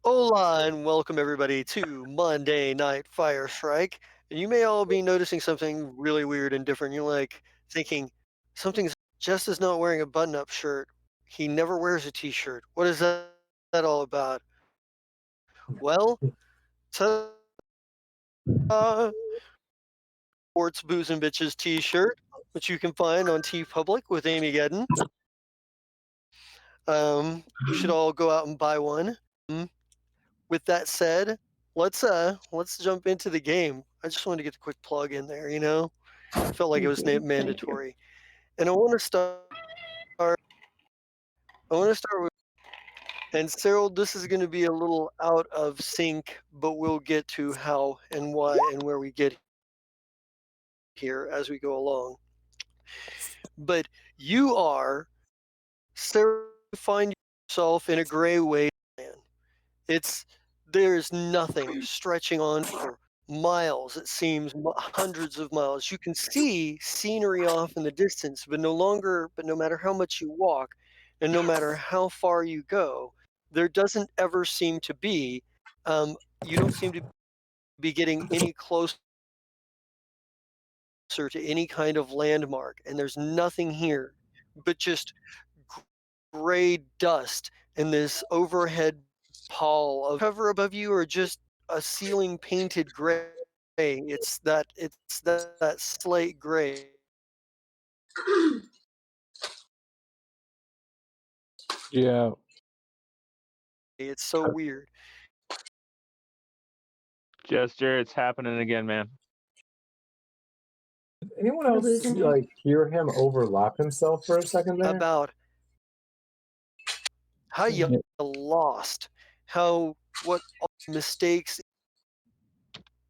Hola and welcome everybody to Monday Night Fire Shrike. And you may all be noticing something really weird and different. You're like thinking, something's Jess is not wearing a button-up shirt. He never wears a t-shirt. What is that all about? Well, Sports Booze and Bitches t-shirt, which you can find on TeePublic with Amy Gedden. You should all go out and buy one. With that said, let's jump into the game. I just wanted to get a quick plug in there, Felt like it was mandatory. And I want to start with, and Cyril, this is going to be a little out of sync, but we'll get to how and why and where we get here as we go along. But you are, Cyril, find yourself in a gray wasteland. There's nothing stretching on for miles, it seems, hundreds of miles. You can see scenery off in the distance, but no matter how much you walk and no matter how far you go, there doesn't ever seem to be, you don't seem to be getting any closer to any kind of landmark. And there's nothing here but just gray dust and this overhead pall of cover above you, or just a ceiling painted gray. It's that slate gray. Yeah. It's so weird. Jester, it's happening again, man. Did anyone else hear him overlap himself for a second there? About how you lost, what mistakes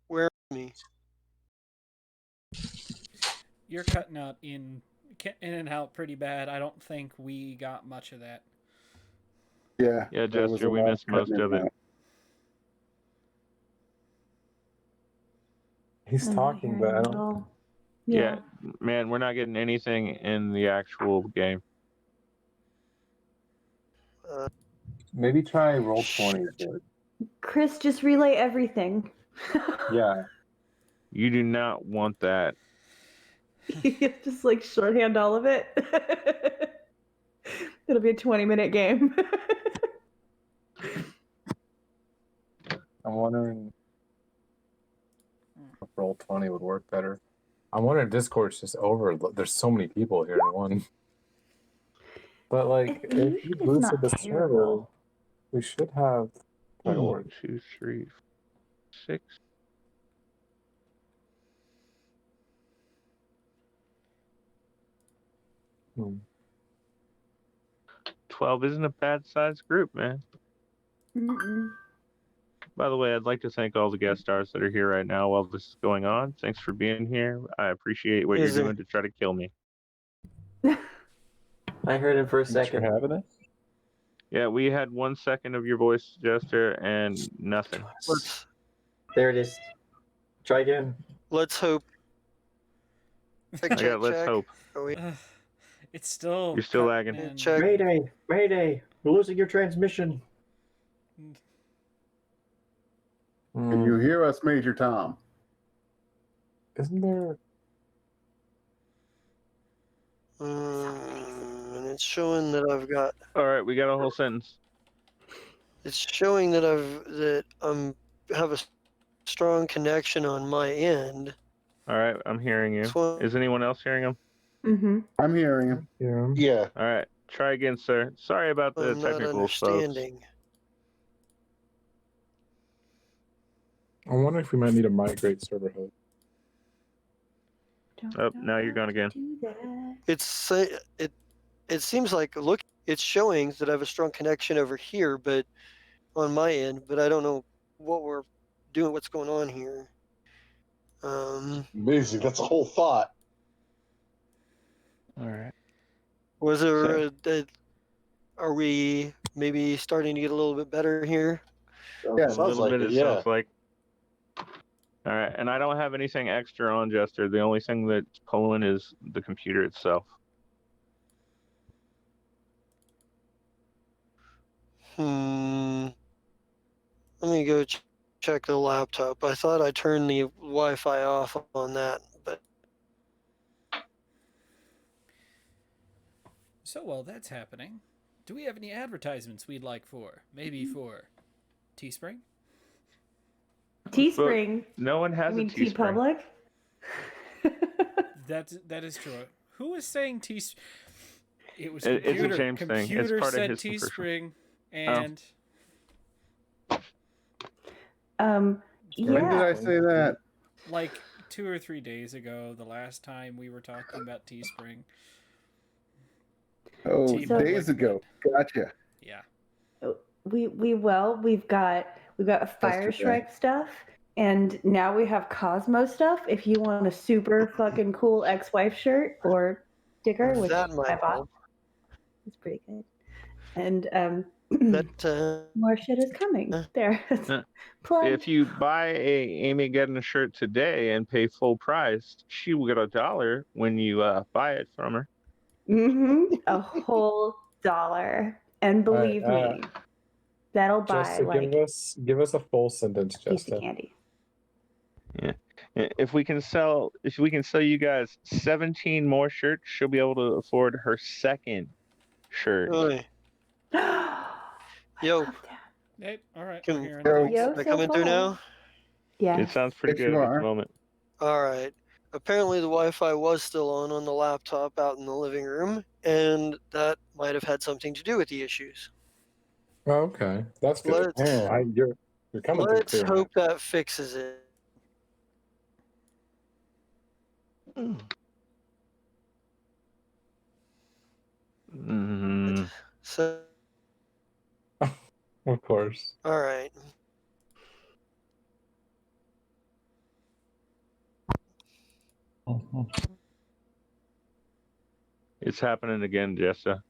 were me. You're cutting out in and out pretty bad. I don't think we got much of that. Yeah, Jester, we missed most of it. He's talking, but I don't. Yeah, man, we're not getting anything in the actual game. Maybe try Roll20. Chris, just relay everything. Yeah. You do not want that. Just shorthand all of it. It'll be a 20-minute game. I'm wondering if Roll20 would work better. I'm wondering if Discord's just over. There's so many people here in one. But if you boosted the server, we should have 1, 2, 3, 6. Hmm. 12 isn't a bad sized group, man. By the way, I'd like to thank all the guest stars that are here right now while this is going on. Thanks for being here. I appreciate what you're doing to try to kill me. I heard him for a second. Thanks for having us. Yeah, we had 1 second of your voice, Jester, and nothing. There it is. Try again. Let's hope. Let's hope. It's still. You're still lagging. Mayday! We're losing your transmission. Can you hear us, Major Tom? Isn't there? And it's showing that I've got. All right, we got a whole sentence. It's showing that have a strong connection on my end. All right, I'm hearing you. Is anyone else hearing him? Mm-hmm. I'm hearing him. Yeah. All right, try again, sir. Sorry about the technical stuff. I wonder if we might need to migrate server host. Oh, now you're gone again. It seems like it's showing that I have a strong connection over here, but on my end, but I don't know what we're doing, what's going on here. Amazing. That's a whole thought. All right. Was there are we maybe starting to get a little bit better here? Yeah, a little bit. It sounds like. All right, and I don't have anything extra on Jester. The only thing that's pulling is the computer itself. Let me go check the laptop. I thought I turned the Wi-Fi off on that, but So while that's happening, do we have any advertisements we'd like for? Maybe for Teespring? Teespring. No one has I mean, a Teespring. T-Public. That is true. Who was saying Teespring? It was It's a computer. James thing. It's Computer part of said his commercial. Teespring, and Yeah. When did I say that? like 2 or 3 days ago, the last time we were talking about Teespring. Oh, T-Public, days ago. Gotcha. Yeah. We've got Fire Yesterday. Shrike stuff, and now we have Cosmo stuff. If you want a super fucking cool ex-wife shirt or sticker, which that I might bought, help. it's pretty good. And That more shit is coming. There, plug. If you buy a Amy getting a shirt today and pay full price, she will get $1 when you buy it from her. A whole $1, and believe me, that'll buy Jessica, like give us a full sentence, a piece Jessica. of candy. Yeah. If we can sell you guys 17 more shirts, she'll be able to afford her second shirt. Oy. Yo, Hey, all right. Can- We're hearing Yo. things. Yo, can I so come in through far. now? Yeah. It sounds pretty Yes, you good at the are. moment. All right. Apparently, the Wi-Fi was still on the laptop out in the living room, and that might have had something to do with the issues. Oh, okay, that's good. Let's- You're coming through Let's clear. hope that fixes it. Mm, So, Of course. all right. it's happening again, Jessa.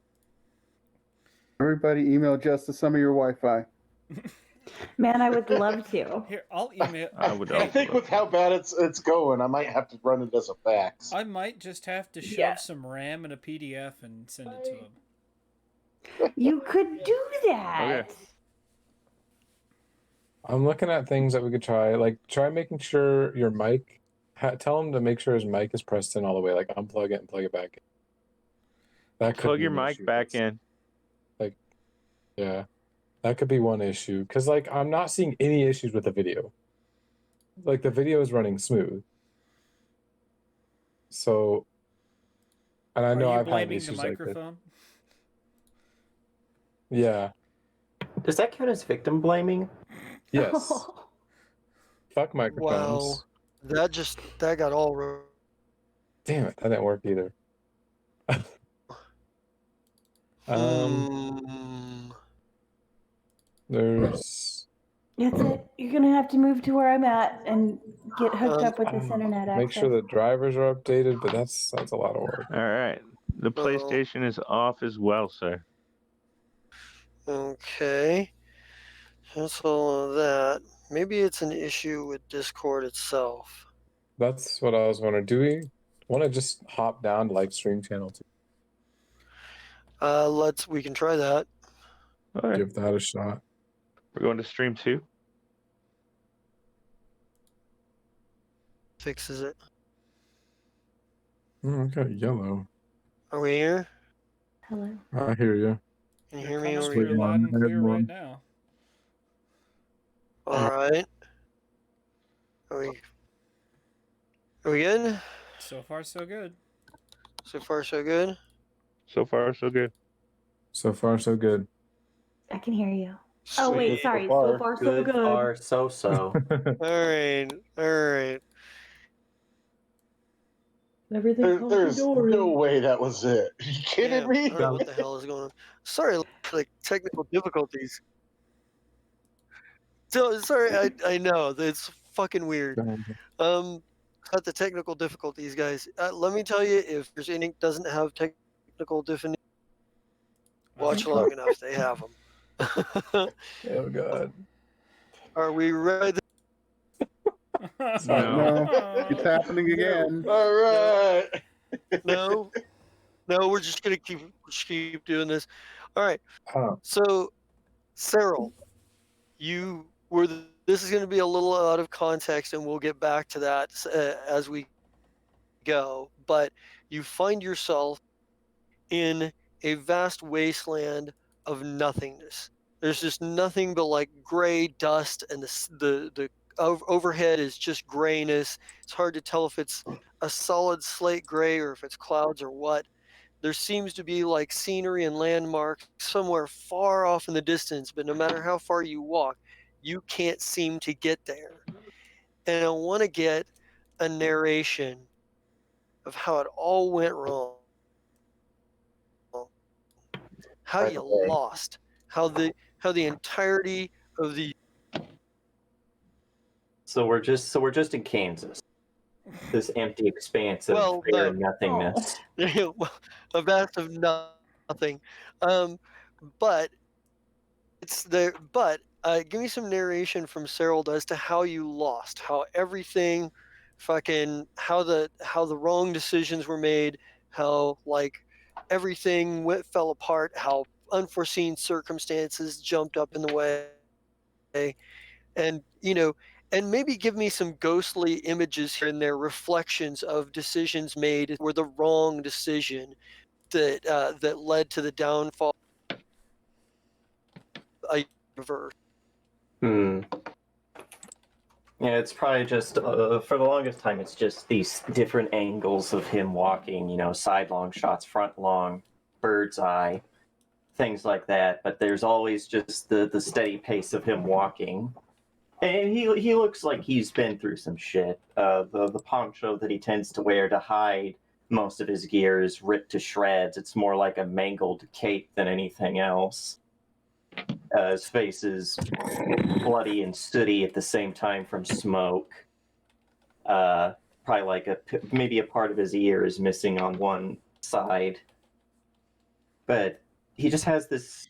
Everybody email Justice some of your Wi-Fi. Man, I would love to. Here, I'll email. I would I think with how bad it's going, I might have to run it as a fax. I might just have to shove Yeah. some RAM in a PDF and send it to him. You could do that. Okay. I'm looking at things that we could try. Like, try making sure your mic. Tell him to make sure his mic is pressed in all the way. Like, unplug it and plug it back in. That could Plug be your an mic issue. back in. Yeah, that could be one issue. Because, like, I'm not seeing any issues with the video. Like, the video is running smooth. So, and I Are know you I've had blaming the issues like that. microphone? Yeah. Does that count as victim blaming? Yes. Fuck microphones. Wow. That got all. Damn it, that didn't work either. There's That's it. You're gonna have to move to where I'm at and get hooked up with this um, internet access. make sure the drivers are updated, but that's a lot of work. All right. The PlayStation is off as well, sir. Okay. That's all of that. Maybe it's an issue with Discord itself. That's what I was wondering. Do we want to just hop down to like stream channel 2? We can try that. All right. Give that a shot. We're going to stream 2. Fixes it. Okay, yellow. Are we here? Hello. I hear you. Can you You're hear me coming over through here? loud and clear right now. All right. Are we good? So far, so good. So far, so good. So far, so good. So far, so good. I can hear you. Oh wait, So sorry. far. So far, so Good, good. far, so. All right. Everything's There's hunky-dory. no way that was it. Are you kidding Damn, me? I don't know what the hell is going on. Sorry, like technical difficulties. So sorry, I know it's fucking weird. Got the technical difficulties, guys. Let me tell you, if there's any doesn't have technical difficulties, watch long enough, they have them. Oh god. Are we ready? No. It's happening again. All right. No, no, we're just gonna keep doing this. All right. Oh, So, Cyril, this is going to be a little out of context, and we'll get back to that as we go. But you find yourself in a vast wasteland of nothingness. There's just nothing but like gray dust, and the overhead is just grayness. It's hard to tell if it's a solid slate gray or if it's clouds or what. There seems to be like scenery and landmarks somewhere far off in the distance, but no matter how far you walk, you can't seem to get there. And I want to get a narration of how it all went wrong, how Right you away. lost, how the entirety of the So we're just in Kansas. This empty expanse of well, bare no, nothingness. a vast of nothing, but it's there. But give me some narration from Cyril as to how you lost, how everything, how the wrong decisions were made, how like everything fell apart, how unforeseen circumstances jumped up in the way, and and maybe give me some ghostly images here and there, reflections of decisions made were the wrong decision that led to the downfall of a universe. Hmm. Yeah, it's probably just for the longest time. It's just these different angles of him walking. Sidelong shots, front long, bird's eye, things like that. But there's always just the steady pace of him walking. And he looks like he's been through some shit. The poncho that he tends to wear to hide most of his gear is ripped to shreds. It's more like a mangled cape than anything else. His face is bloody and sooty at the same time from smoke. Probably like maybe a part of his ear is missing on one side. But he just has this.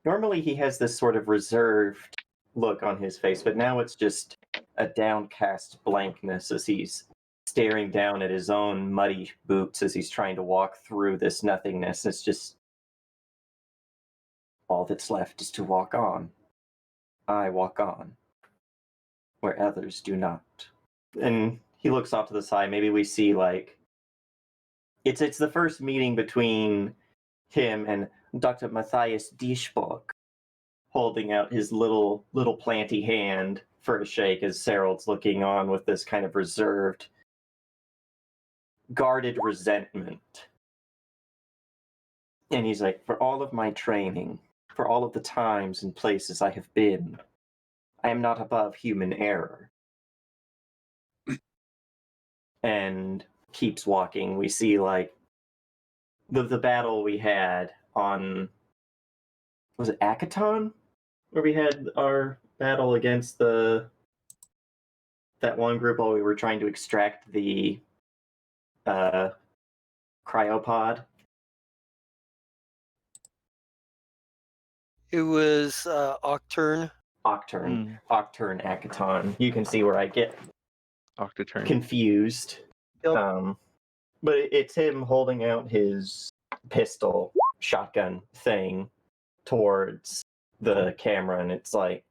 Normally he has this sort of reserved look on his face, but now it's just a downcast blankness as he's staring down at his own muddy boots as he's trying to walk through this nothingness. It's just all that's left is to walk on. I walk on where others do not. And he looks off to the side. Maybe we see like it's the first meeting between him and Dr. Matthias Dieschbock, holding out his little planty hand for a shake as Cyril's looking on with this kind of reserved, guarded resentment. And he's like, for all of my training, for all of the times and places I have been, I am not above human error. And keeps walking. We see like the battle we had on, was it Akaton? Where we had our battle against that one group while we were trying to extract the cryopod. It was Octurne. Octurne Akaton. You can see where I get Octaturn. confused. Yep. But it's him holding out his pistol shotgun thing towards the camera, and it's like,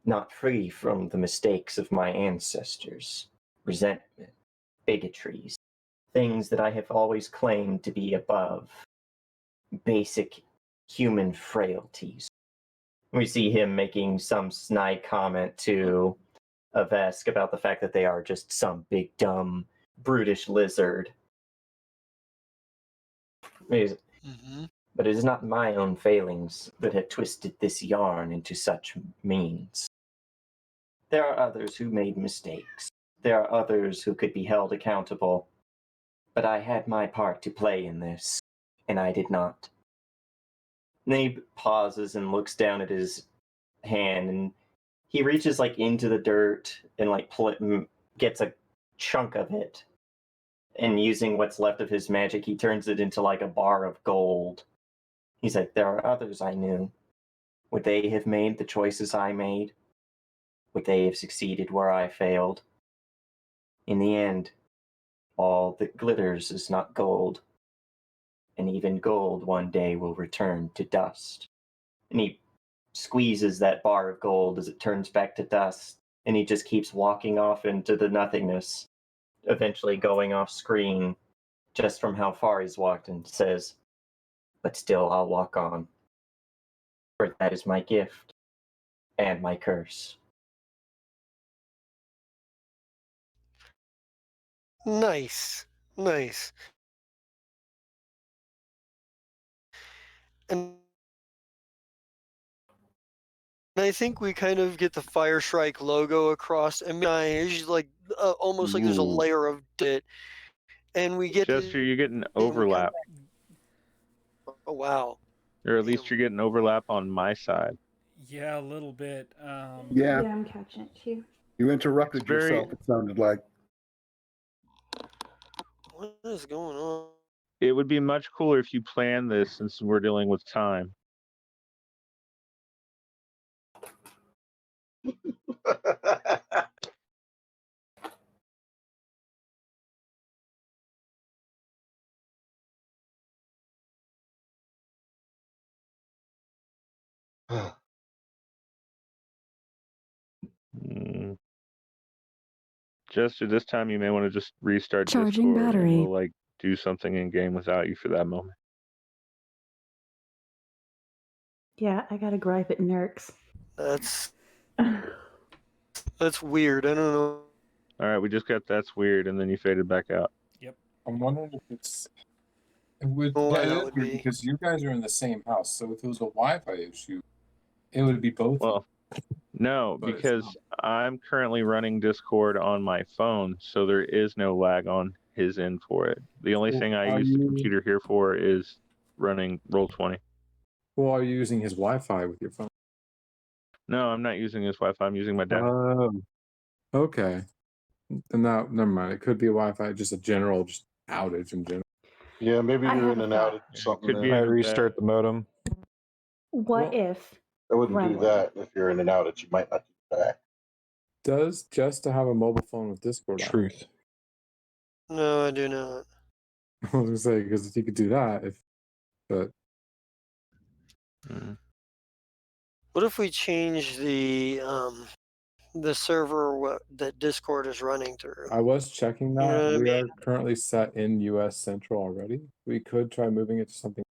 not free from the mistakes of my ancestors, resentment, bigotries, things that I have always claimed to be above basic human frailties. We see him making some snide comment to Avesk about the fact that they are just some big, dumb, brutish lizard. Mm-hmm. But it is not my own failings that have twisted this yarn into such means. There are others who made mistakes. There are others who could be held accountable. But I had my part to play in this, and I did not. Nabe pauses and looks down at his hand, and he reaches like into the dirt and like gets a chunk of it. And using what's left of his magic, he turns it into like a bar of gold. He's like, there are others I knew. Would they have made the choices I made? Would they have succeeded where I failed? In the end, all that glitters is not gold, and even gold one day will return to dust. And he squeezes that bar of gold as it turns back to dust, and he just keeps walking off into the nothingness, eventually going off screen just from how far he's walked, and says, "But still I'll walk on, for that is my gift and my curse." Nice. Nice. And I think we kind of get the Fire Shrike logo across, and it's like almost like there's a Ooh. layer of it, and we get Jester, you're getting and we come overlap, back. Oh wow! or at least Damn. you're getting overlap on my side. Yeah, a little bit. Yeah, Yeah, I'm catching it too. you interrupted It's very- yourself, it sounded like. What is going on? It would be much cooler if you planned this, since we're dealing with time. Mm. Jester, this time you may want to just restart Charging Discord, battery. and we'll do something in game without you for that moment. Yeah, I got a gripe at Nerks. That's weird. I don't know. All right, we just got that's weird, and then you faded back out. I'm wondering if it would, Why yeah, that it is would weird be. because you guys are in the same house. So if it was a Wi-Fi issue, it would be both. Well, no, But it's because I'm currently running Discord on my phone, so there is no lag on his end for it. The only Well, thing I are use the you- computer here for is running Roll20. Well, are you using his Wi-Fi with your phone? No, I'm not using his Wi-Fi. I'm using my data. Oh, okay. Then that, never mind. It could be a Wi-Fi, just a general outage in general. Yeah, maybe I you're have in a and out thought. of something Could be there. in I a restart the modem. What Well, if I wouldn't do Gremlin? that if you're in and out. You might not do that. Does Just to have a mobile phone with Discord on? Truth. No, I do not. I was gonna say because you could do that but Mm. What if we change the server that Discord is running through? I was checking that. You know what I We mean? are currently set in US Central already. We could try moving it to something.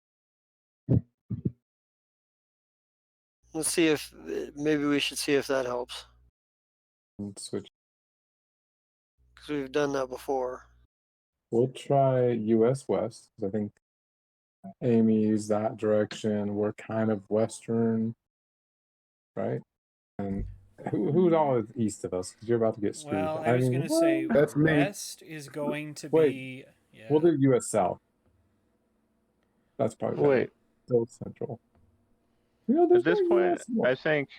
Let's see if maybe we should see if that helps, And switch. because we've done that before. We'll try US West because I think Amy's that direction. We're kind of Western, right? And who's all east of us? Because you're about to get screwed. Well, I was mean, going to say That's me. West is going to Wait, be. Yeah. we'll do US South. That's probably better. Wait, Still Central. You know, there's at this no point, US North. I think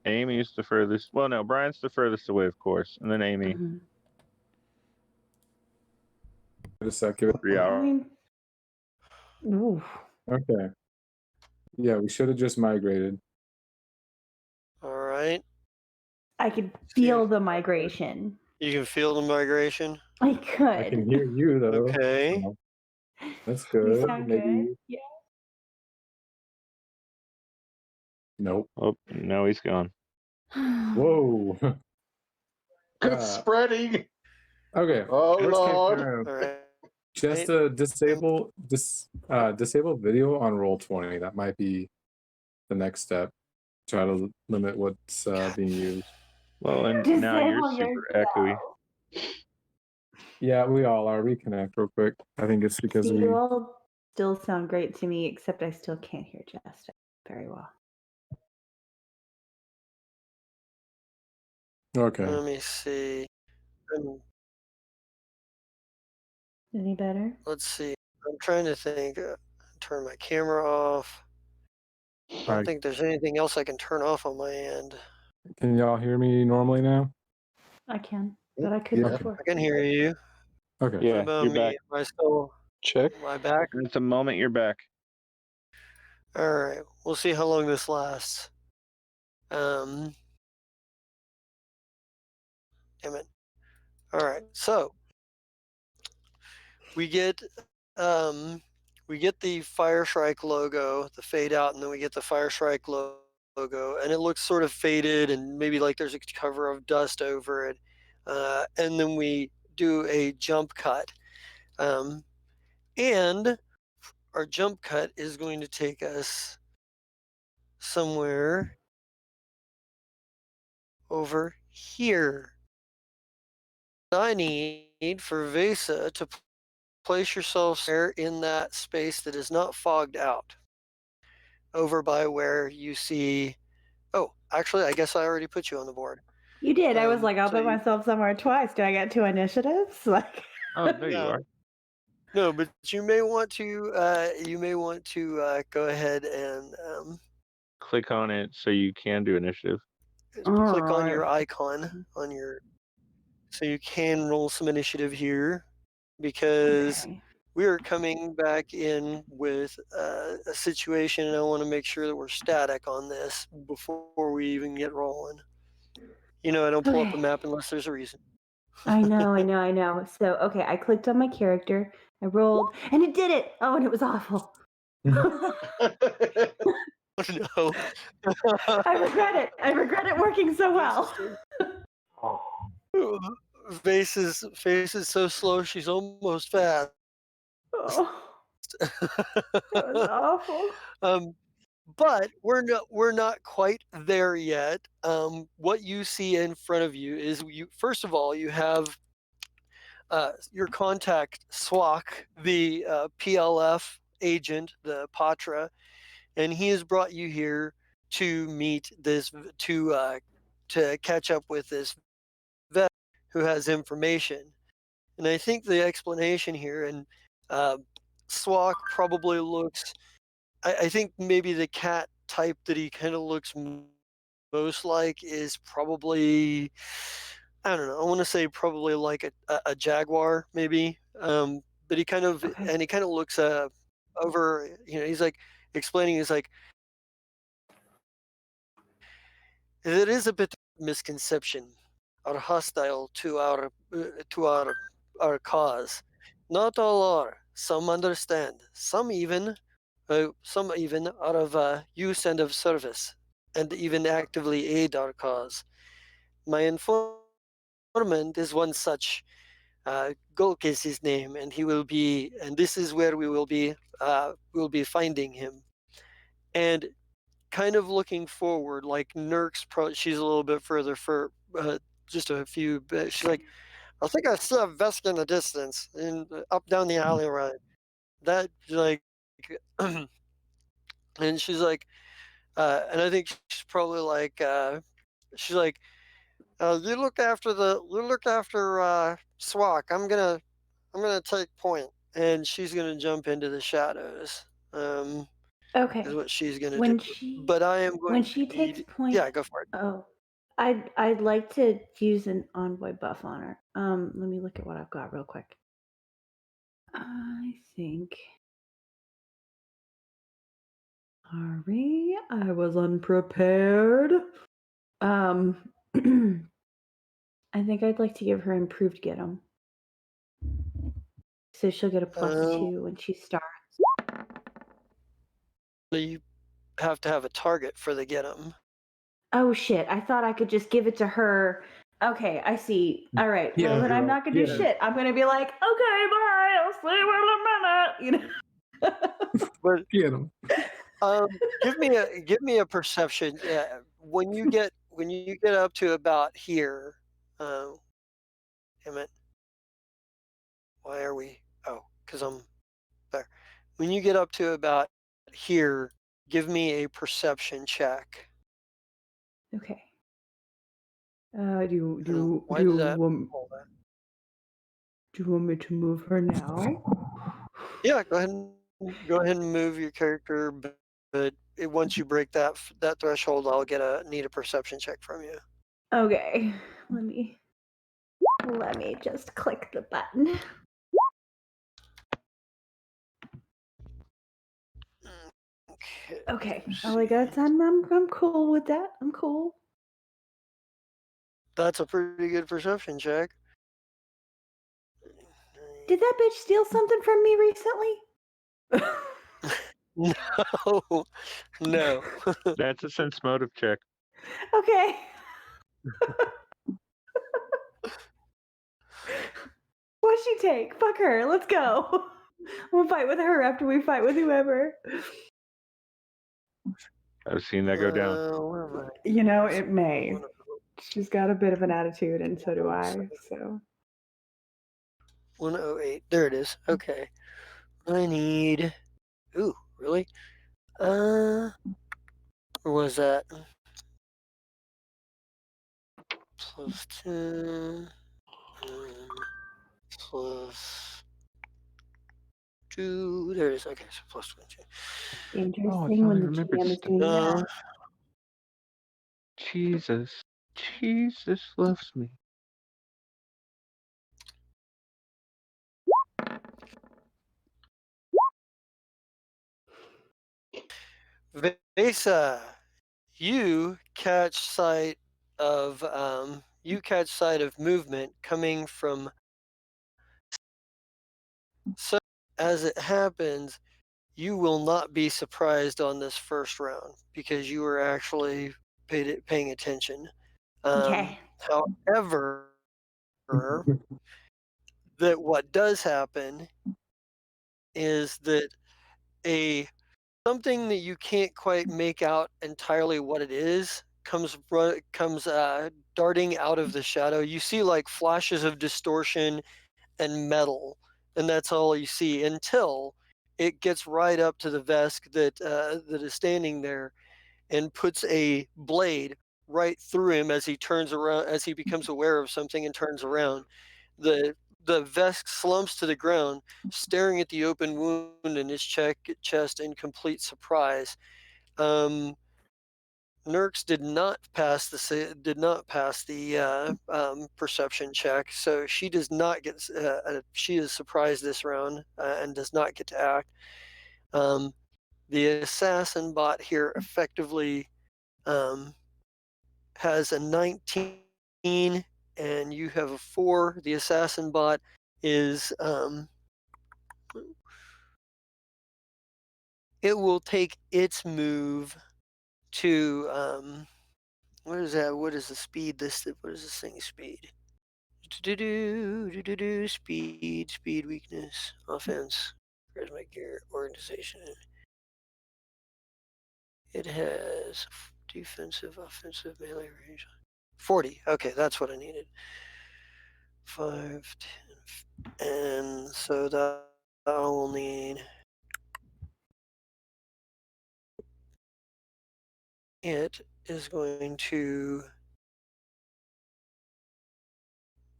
Amy's the furthest. Well, no, Brian's the furthest away, of course, and then Amy. Mhm. Wait a sec, give it 3 I hours. mean, oof. Okay. Yeah, we should have just migrated. All right. I could feel the migration. You can feel the migration. I I could. can hear you though. Okay. so that's You good. sound Maybe. good. Yeah. Nope. Oh, no, he's gone. Whoa. Good spreading. Okay. Oh, worst case Lord. scenario, All right. just to disable video on Roll20. That might be the next step. Try to limit what's being used. Well, and now you're Disable super echoey. Yeah, we all are. Reconnect real quick. I think it's because See, we. you all still sound great to me, except I still can't hear Jess very well. Okay. Let me see. Any better? Let's see. I'm trying to think. Turn my camera off. I don't Alright. think there's anything else I can turn off on my end. Can y'all hear me normally now? I can, but I couldn't Yeah. before. I can hear you. Okay. What Yeah, about you're me? back. Am I still? Check. Am I back? At the moment, you're back. All right. We'll see how long this lasts. Damn it. All right, so we get the Fire Shrike logo, the fade out, and then we get the Fire Shrike logo, and it looks sort of faded, and maybe like there's a cover of dust over it, and then we do a jump cut, and our jump cut is going to take us somewhere over here. I need for Vesa to place yourself there in that space that is not fogged out. Over by where you see. Oh, actually, I guess I already put you on the board. You did. I was like, I'll so put myself somewhere twice. Do I get 2 initiatives? Like, Oh, there you No. are. No, but you may want to go ahead and Click on it so you can do initiative. click on your Alright. icon on your, so you can roll some initiative here, because Okay. we are coming back in with a situation, and I want to make sure that we're static on this before we even get rolling. I don't pull up a Okay. map unless there's a reason. I know. So, okay, I clicked on my character, I rolled, and it did it. Oh, and it was awful. No. I regret it working so well. Face is so slow she's almost fast. Oh, that was awful. But we're not quite there yet. What you see in front of you is, first of all, you have your contact Swak, the PLF agent, the Patra, and he has brought you here to meet this to catch up with this vet who has information. And I think the explanation here, and Swak probably looks. I think maybe the cat type that he kind of looks most like is probably, I don't know. I want to say probably like a jaguar, maybe. But he kind of Okay. and he kind of looks over. He's like explaining. He's like, it is a bit of misconception, are hostile to our cause. Not all are. Some understand. Some even out of use and of service, and even actively aid our cause. My informant is one such. Gulk is his name, and this is where we will be. We'll be finding him, and kind of looking forward, like Nurk's. She's a little bit further for just a few. She's like, I think I see a Vesk in the distance, and up down the alley, right? That like, and she's like, and I think she's probably like, she's like, you look after Swak. I'm gonna take point, and she's gonna jump into the shadows. Is Okay. what she's gonna do. When she But I am going when to she takes need. point, Yeah, go for it. oh, I'd like to use an envoy buff on her. Let me look at what I've got real quick. I think. Sorry, I was unprepared. I think I'd like to give her improved get 'em. So she'll get a +2 when she starts. You have to have a target for the get 'em. Oh shit, I thought I could just give it to her. Okay, I see. All right. Yeah, Well, then I'm girl. not gonna do Yeah. shit. I'm gonna be like, okay, bye. I'll see you in a minute. But Get him. give me a perception. When you get up to about here, damn it. Why are we? Oh, because I'm there. When you get up to about here, give me a perception check. Okay. Do And why did that? you want me to move her now? Yeah, go ahead and move your character, but once you break that threshold, I'll need a perception check from you. Okay. Let me just click the button. Okay. Oh my god, I'm cool with that. I'm cool. That's a pretty good perception check. Did that bitch steal something from me recently? No, no. That's a sense motive check. Okay. What'd she take? Fuck her. Let's go. We'll fight with her after we fight with whoever. I've seen that go down. Where am I? You know, it may. She's got a bit of an attitude, and so do I. So 108. There it is. Okay. I need. Ooh, really? Where was that? Plus 10. Plus 2. There it is. Okay, so plus 22. dangerous Oh, I thing when finally the remembered GM is stuff. doing that. Jesus loves me. Vesa, you catch sight of movement coming from. So as it happens, you will not be surprised on this first round because you were actually paying attention. Okay. However, that what does happen is that a something that you can't quite make out entirely what it is comes darting out of the shadow. You see like flashes of distortion and metal, and that's all you see until it gets right up to the Vesk that is standing there and puts a blade right through him as he turns around, as he becomes aware of something and turns around. The Vesk slumps to the ground, staring at the open wound in his chest in complete surprise. Nurks did not pass the perception check, so she does not get. She is surprised this round and does not get to act. The assassin bot here effectively has a 19, and you have a 4. The assassin bot is it will take its move to what is that? What is the speed? What is this thing's speed? Speed, weakness, offense, charisma, gear, organization. It has defensive, offensive, melee range. 40. Okay, that's what I needed. 5, 10, and so that I will need. It is going to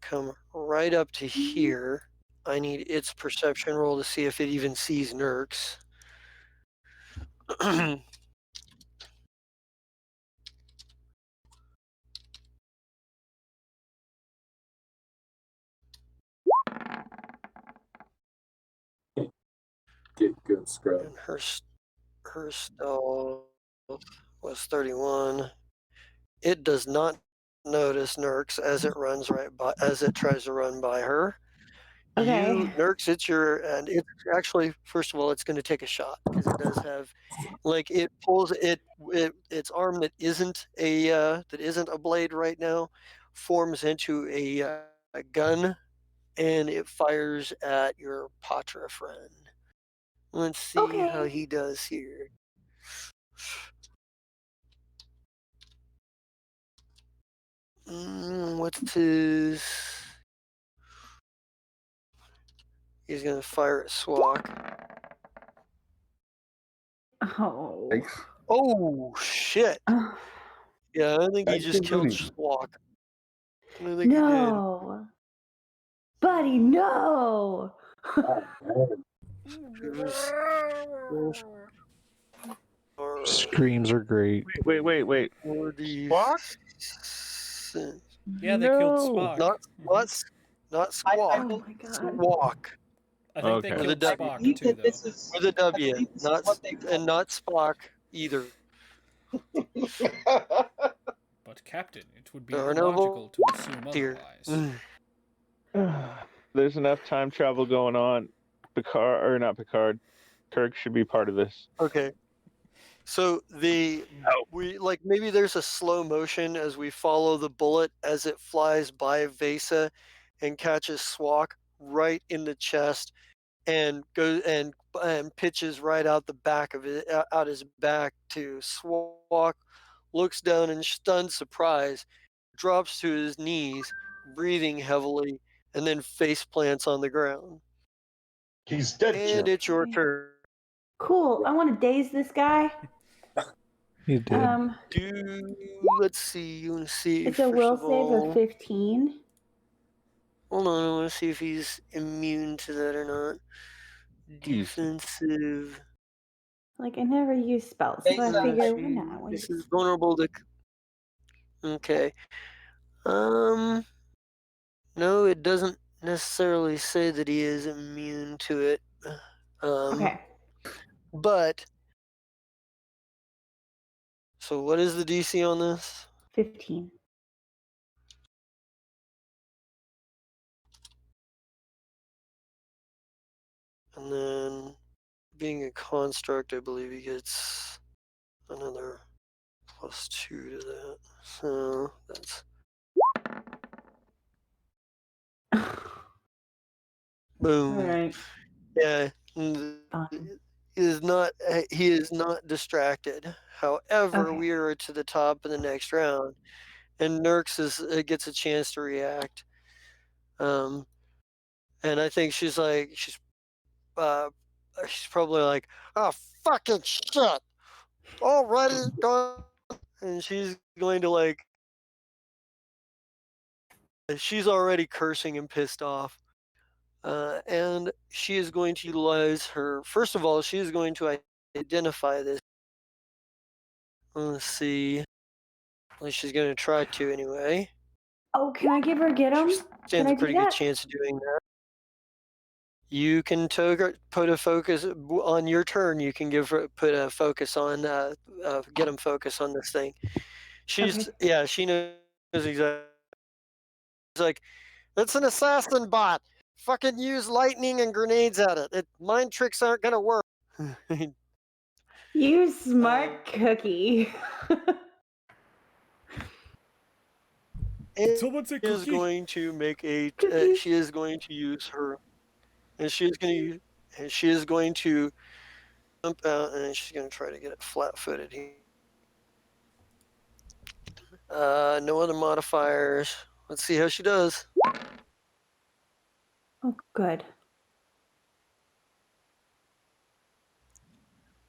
come right up to here. I need its perception roll to see if it even sees Nurks. Get good scrub. And her stealth was 31. It does not notice Nurks as it tries to run by her. Okay. Nurks, and it's actually, first of all, it's going to take a shot because it does have, like, it pulls its arm that isn't a blade right now, forms into a gun, and it fires at your Patra friend. Let's see how Okay. he does here. What's his? He's gonna fire at Swak. Oh. Thanks. Oh shit! Yeah, I think he Thanks just for killed voting. Swak. I think he did. No. Buddy, no. It was- Screams are great. Wait. Or the Squawk? Yeah, they killed No. Spock. Not Squawk. Oh my god. Swak I think Okay. they With a killed W. Spock believe too, that though. this is with a W, believe this is not what they call and not Spock either. But But, Captain, it would be There are no illogical to assume here. otherwise. There's enough time travel going on. Picard, or not Picard, Kirk should be part of this. Okay. So we like maybe there's a slow motion as we follow the bullet as it flies by Vesa and catches Swak right in the chest and goes and pitches right out the back of it, out his back to Swak. Looks down in stunned surprise, drops to his knees, breathing heavily, and then face plants on the ground. He's dead, And Jim. it's your turn. Cool. I want to daze this guy. You did. Let's see. You want to see It's a first will of save all. of 15. Hold on, I want to see if he's immune to that or not. Defensive. Like, I never use spells, so I figure, why not? Why This not? is vulnerable to. Okay. No, it doesn't necessarily say that he is immune to it. Okay. But. So what is the DC on this? 15. And then, being a construct, I believe he gets another +2 to that. So that's boom. Alright. Yeah, Fine. he is not distracted. However, Okay. we are to the top of the next round, and Nurx gets a chance to react. And I think she's probably like, oh fucking shit, already done, and she's going to she's already cursing and pissed off. And she is going to utilize first of all, she is going to identify this. Let's see. At least she's going to try to anyway. Oh, can I give her get him? She Can stands I a do pretty good that? chance of doing that. You can put a focus on your turn. You can put a focus on get him focus on this thing. She knows exactly. It's like, it's an assassin bot. Fucking use lightning and grenades at it. Mind tricks aren't gonna work. You smart cookie. Someone say is cookie? going to make a. Cookie. She is going to use her, and she is going to jump out, and she's going to try to get it flat-footed here. No other modifiers. Let's see how she does. Oh, good.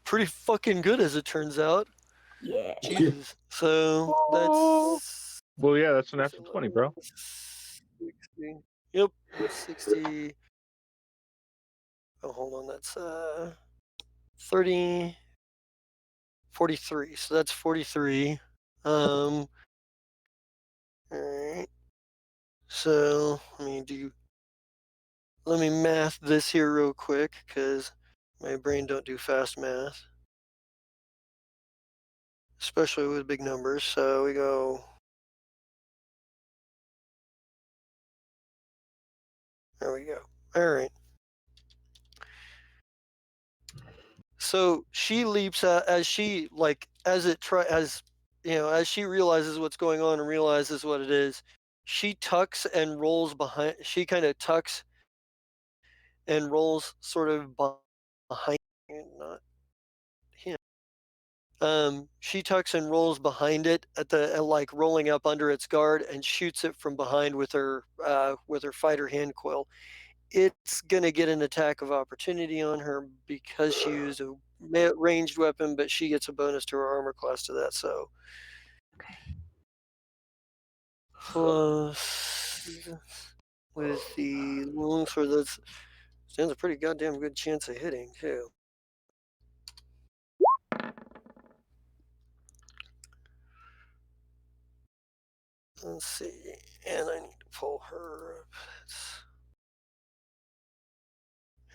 Pretty fucking good, as it turns out. Yeah. Jesus. So that's. Well, yeah, that's an natural 20, bro. 60. Yep, 60. Oh, hold on. That's 30. 43. So that's 43. All right. So let me math this here real quick because my brain don't do fast math, especially with big numbers. So we go. There we go. All right. So she leaps out as she as she realizes what's going on and realizes what it is. She tucks and rolls behind. She kind of tucks and rolls sort of behind, not him. She tucks and rolls behind it like rolling up under its guard and shoots it from behind with her fighter hand coil. It's gonna get an attack of opportunity on her because she used a ranged weapon, but she gets a bonus to her armor class to that. So, Okay. plus with the longsword, that stands a pretty goddamn good chance of hitting too. Let's see, and I need to pull her up.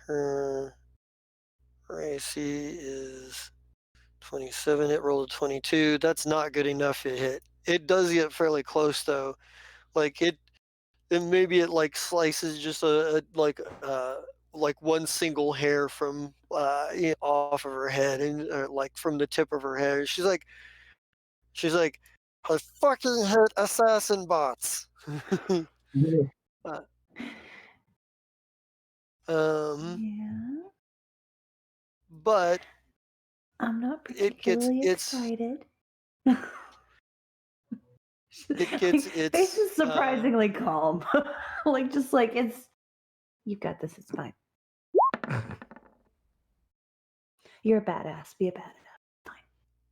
Her AC is 27. It rolled a 22. That's not good enough to hit. It does get fairly close though. Like and maybe it like slices just like one single hair from off of her head and like from the tip of her hair. She's like, I fucking hate assassin bots. Uh, Yeah. but I'm not it gets particularly its excited. it gets Face its is surprisingly calm. Like just like it's you got this, it's fine. You're a badass. Be a badass.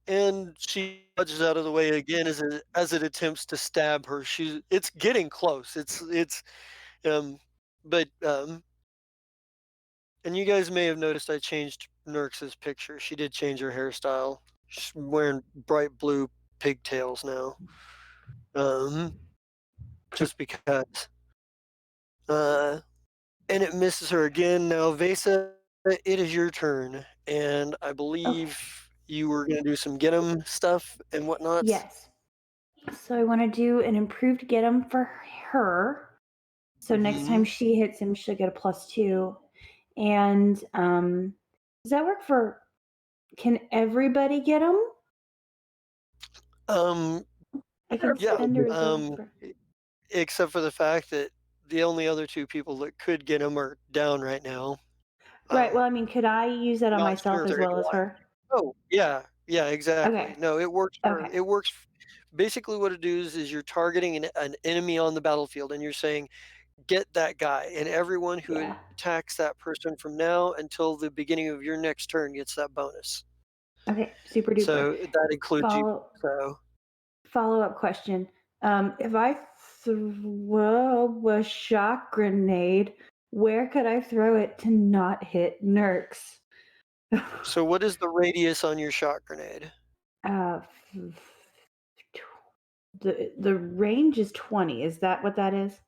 and she dodges out of the way again as it attempts to stab her. It's getting close. It's but and you guys may have noticed I changed Nurx's picture. She did change her hairstyle. She's wearing bright blue pigtails now. Just because. And it misses her again. Now, Vesa, it is your turn, and I believe you were going to do some get 'em stuff and whatnot. Yes. So I want to do an improved get 'em for her. So next time she hits him, she'll get a +2. And does that work for? Can everybody get 'em? I can Yeah. spend a resolve for. Except for the fact that the only other two people that could get them are down right now. Right. Well, I mean, could I use that on Not myself sure if as they're well as alive. her? Oh, yeah, exactly. Okay. No, it works for Okay. it works. Basically, what it does is you're targeting an enemy on the battlefield, and you're saying, "Get that guy," and everyone who Yeah. attacks that person from now until the beginning of your next turn gets that bonus. Okay. Super duper. So that includes you. So Follow-up question. If I throw a shock grenade, where could I throw it to not hit Nurx? So what is the radius on your shot grenade? The range is 20. Is that what that is?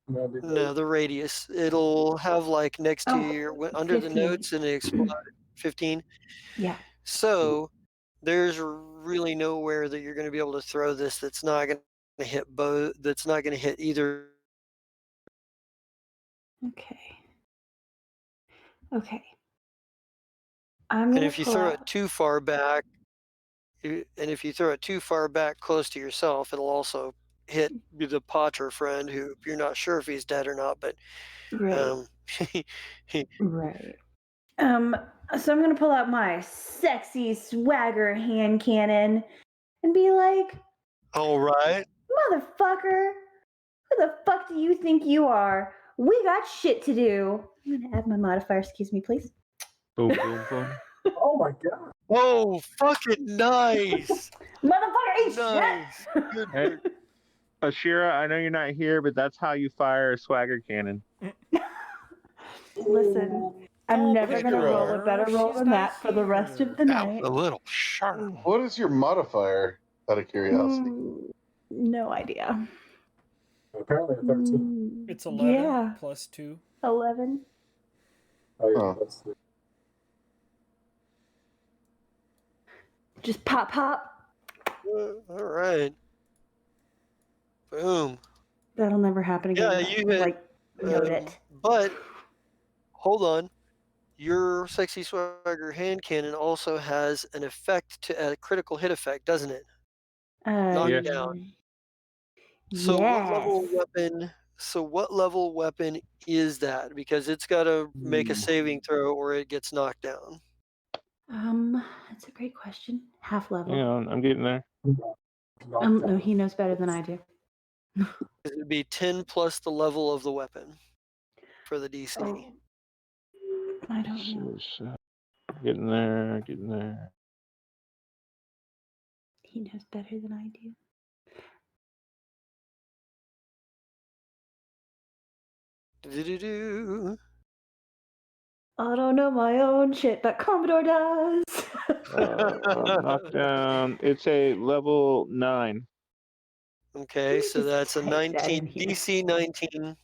No, the radius. It'll have like next to under the 15. notes and it explode 15. Yeah. So there's really nowhere that you're going to be able to throw this that's not going to hit both. That's not going to hit either. Okay. Okay. I'm And gonna if you pull throw out. it too far back, and if you throw it too far back close to yourself, it'll also hit the Potter friend, who you're not sure if he's dead or not, but Right. Right. So I'm gonna pull out my sexy swagger hand cannon and be like, all right. motherfucker, who the fuck do you think you are? We got shit to do. I'm gonna add my modifier, excuse me, please. Boom, boom, boom. Oh my god. Oh, fucking nice. Motherfucker, eat Nice. shit. Hey, Ashira, I know you're not here, but that's how you fire a swagger cannon. Listen, I'm never gonna roll a better roll than that for the rest of the night. A little sharp. What is your modifier, out of curiosity? No idea. Apparently a 13. It's 11 Yeah. plus 2. 11. Oh, yeah, Huh. that's the- Just pop, pop. All right. Boom. That'll never happen again. Yeah, you hit. Like, note it. But hold on. Your sexy swagger hand cannon also has an effect to a critical hit effect, doesn't it? Knock Yeah. down. So what level weapon? So what level weapon is that? Because it's got to make a saving throw or it gets knocked down. That's a great question. Half level. Yeah, I'm getting there. No, he knows better than I do. It would be 10 plus the level of the weapon for the DC. Oh, I don't know. Getting there, getting there. He knows better than I do. Do-do-do. I don't know my own shit, but Commodore does. Knockdown. It's a level 9. Okay, so that's a Take that 19 in here. DC 19.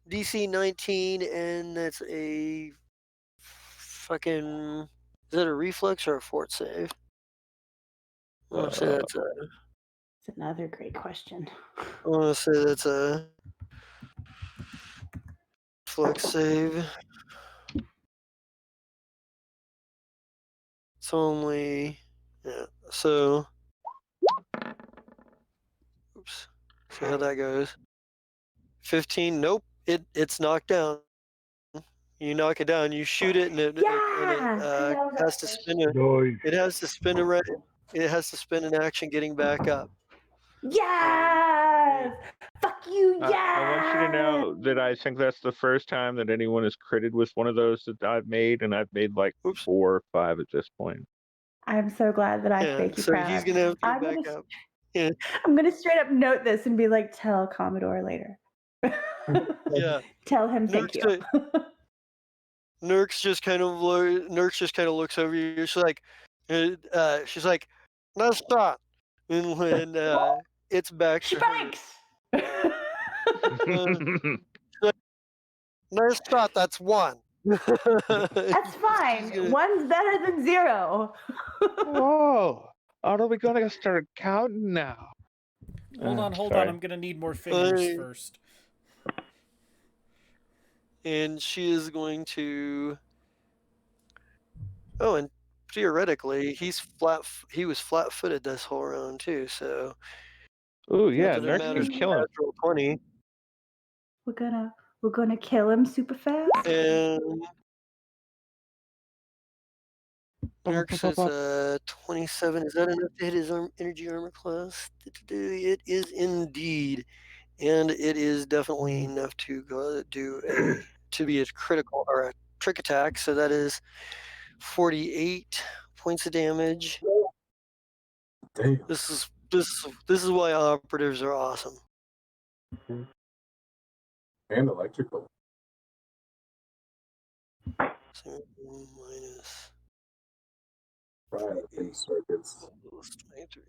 DC 19, and that's a fucking. Is that a reflex or a fort save? I want to say that's a. That's another great question. I want to say that's a flex save. It's only so. Oops. See how that goes. 15. Nope. It's knocked down. You knock it down. You shoot it, and it has to spin a. It has to spin a. It has to spin an action getting back up. Yes! Fuck you, yes! I want you to know that I think that's the first time that anyone has critted with one of those that I've made, and I've made like 4 or 5 at this point. I'm so glad that I can make you so proud. he's gonna have to get back up. Yeah. I'm gonna straight up note this and be like, tell Commodore later. Yeah. Tell him thank you. Nurx just kind of looks over you. She's like, nice shot. And when it's back to her. Nice shot. That's 1. That's fine. 1's better than 0. Whoa! Are we gonna start counting now? Hold on. Sorry. I'm gonna need more fingers first. And she is going to. Oh, and theoretically, he was flat-footed this whole round too. So. Ooh, yeah, Nurx is killing. 20. We're gonna kill him super fast. And Nurx is 27. Is that enough to hit his energy armor class? It is indeed, and it is definitely enough to go to be a critical or a trick attack. So that is 48 points of damage. Damn. This is why operatives are awesome. And electrical. So minus Right, in circuits. 23.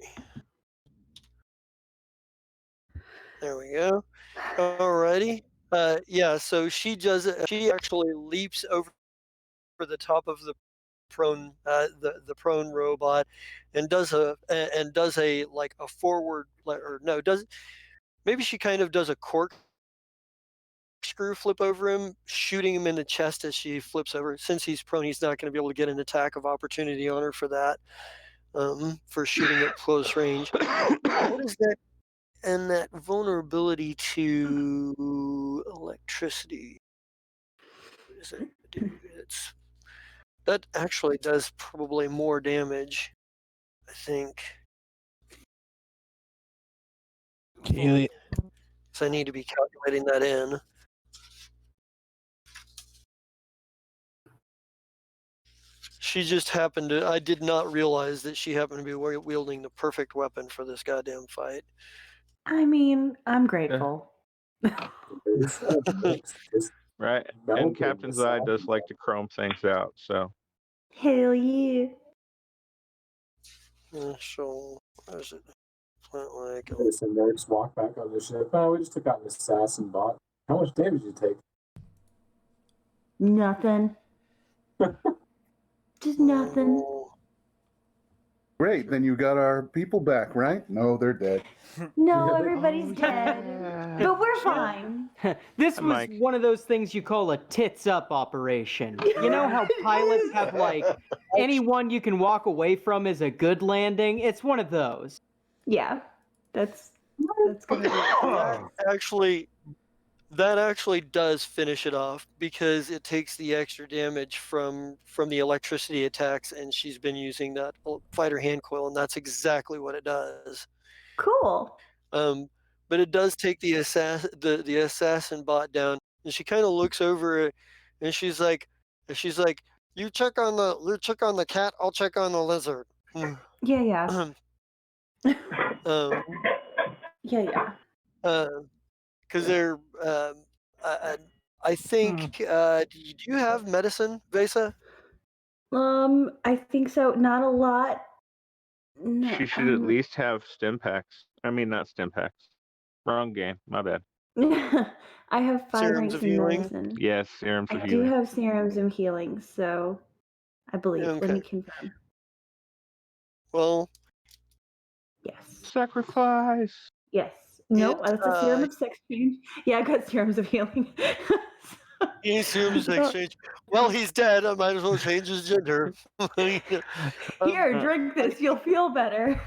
There we go. Alrighty. Yeah. So she does it. She actually leaps over the top of the prone prone robot, and does a like a forward maybe she kind of does a corkscrew flip over him, shooting him in the chest as she flips over. Since he's prone, he's not going to be able to get an attack of opportunity on her for that, for shooting at close range. What is that? And that vulnerability to electricity. What does that do? That actually does probably more damage, I think. So I need to be calculating that in. She just happened to. I did not realize that she happened to be wielding the perfect weapon for this goddamn fight. I mean, I'm grateful. Right, and Captain's Eye does like to chrome things out, so. Hell yeah. So, where's it? Plant-like. Some nerds walk back on the ship. Oh, we just took out an assassin bot. How much damage did you take? Nothing. Just nothing. Great, then you got our people back, right? No, they're dead. No, everybody's dead. But we're fine. This was one of those things you call a tits up operation. You know how pilots have like anyone you can walk away from is a good landing? It's one of those. Yeah. That's gonna be That actually does finish it off, because it takes the extra damage from the electricity attacks, and she's been using that fighter hand coil, and that's exactly what it does. Cool. But it does take the assassin bot down, and she kind of looks over it, and she's like, you check on the cat, I'll check on the lizard. Yeah. Yeah. Because they're, I think, do you have medicine, Vesa? I think so. Not a lot. No, She should at least have stim packs. I mean, not stim packs. Wrong game. My bad. I have 5 Serums ranks of in healing? medicine. Yes, serums of I healing. do have serums of healing, so I believe. Let Okay. me confirm. Well, Yes. Sacrifice. Yes. No, It, that's a serum of sex change. Yeah, I got serums of healing. He assumes exchange. Well, he's dead. I might as well change his gender. Here, drink this. You'll feel better.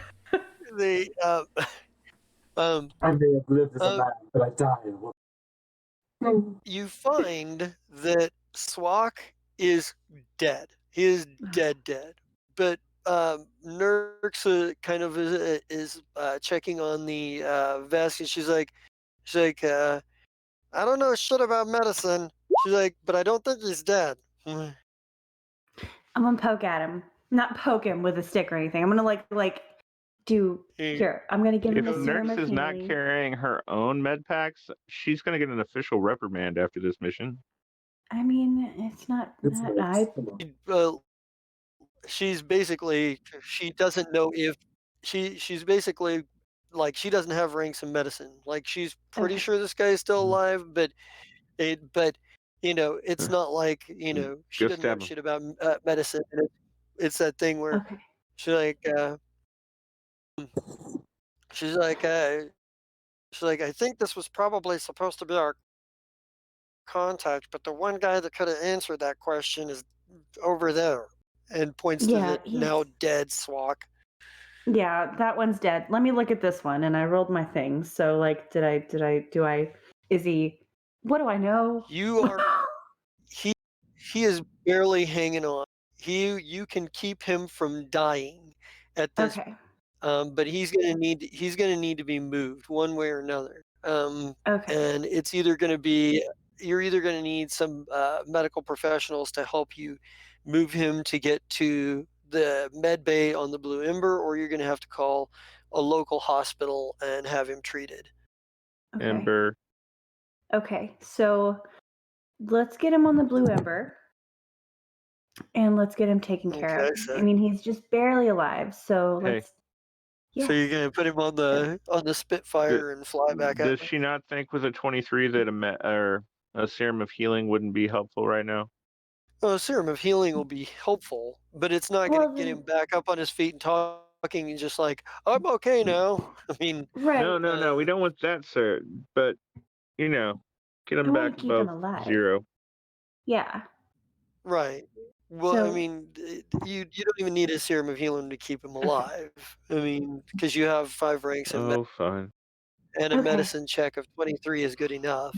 They I may have lived as a uh, man, but I died. you find that Swak is dead. He is dead. But Nurx kind of is checking on the vest, and she's like, I don't know shit about medicine. She's like, but I don't think he's dead. I'm gonna poke at him. Not poke him with a stick or anything. I'm gonna do here. I'm gonna give him If a serum Nurx of is not healing. carrying her own med packs, she's gonna get an official reprimand after this mission. I mean, it's not that She's basically she doesn't know if she's basically like she doesn't have ranks in medicine. Like she's pretty Okay. sure this guy is still alive, but it's not like she Go doesn't know stab him. shit about medicine. And it's that thing where Okay. she's like she's like uh, she's like I think this was probably supposed to be our contact, but the one guy that could have answered that question is over there, and points to Yeah, the now dead Swak. Yeah, that one's dead. Let me look at this one. And I rolled my things. So is he, what do I know? You are he is barely hanging on. You can keep him from dying at this, Okay. but he's gonna need to be moved one way or another. Okay. And it's either gonna be you're either gonna need some medical professionals to help you move him to get to the med bay on the Blue Ember, or you're gonna have to call a local hospital and have him treated. Okay. Ember. Okay. So let's get him on the Blue Ember. And let's get him taken care Okay, of. so I mean, he's just barely alive. So Hey. let's. so you're gonna put him on the Spitfire and fly back Does up. she not think with a 23 that a serum of healing wouldn't be helpful right now? Well, a serum of healing will be helpful, but it's not going to get him back up on his feet and talking and just like, I'm okay now. I mean, Right. No, we don't want that, sir. But, get We him want back to keep him above alive. 0. Yeah. right. Well, I So mean, you don't even need a serum of healing to keep him alive. I mean, because you have 5 ranks in Oh, fine. and a Okay. medicine check of 23 is good enough.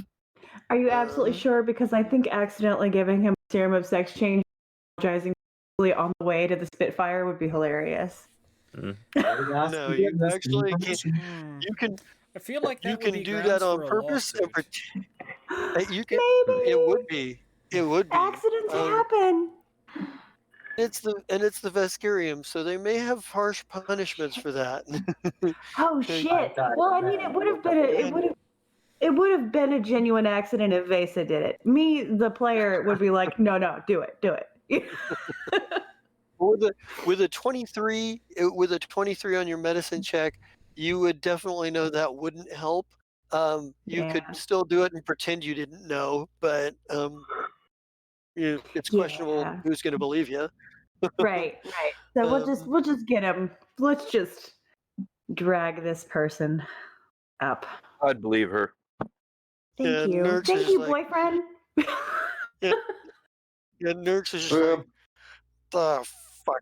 Are you absolutely sure? Because I think accidentally giving him a serum of sex change, apologizing on the way to the Spitfire would be hilarious. No, you actually can't. You can. I feel like that You would can be do grounds that on for a purpose and lawsuit. pretend. You can. Maybe It would be. It would be. accidents happen. It's the Vescurium, so they may have harsh punishments for that. Oh shit! Well, I mean, it would have been a genuine accident if Vesa did it. Me, the player, would be like, no, do it. With a 23, with a 23 on your medicine check, you would definitely know that wouldn't help. You could still do it and pretend you didn't know, but it's questionable who's going to believe you. Right. So we'll just get him. Let's just drag this person up. I'd believe her. Thank you. Nurx Thank is you, like, boyfriend. Nurx is just like, the fuck.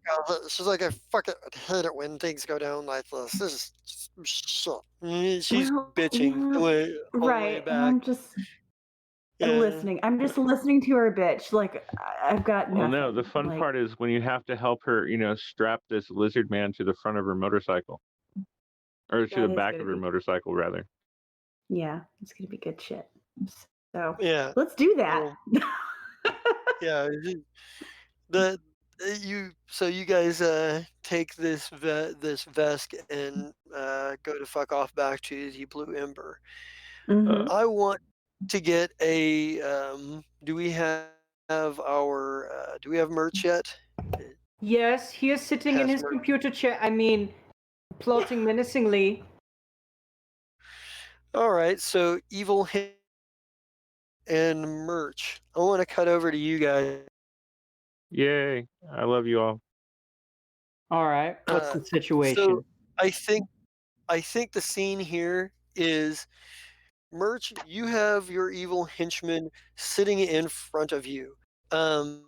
She's like, I fucking hate it when things go down like this. This is shit. She's bitching all the way And back. I'm just listening. I'm just listening to her bitch. Like I've got nothing. Well, no, the fun part is when you have to help her, strap this lizard man to the front of her motorcycle. Or to the back of her motorcycle, rather. Yeah, it's going to be good shit. So, Yeah. let's do that. Yeah. So you guys take this Vesk and go to fuck off back to the Blue Ember. I want to get a do we have merch yet? Yes, he is sitting in his computer chair. I mean, plotting menacingly. All right, so evil and merch. I want to cut over to you guys. Yay! I love you all. All right. What's the situation? So I think I think the scene here is Merch, you have your evil henchman sitting in front of you. Um,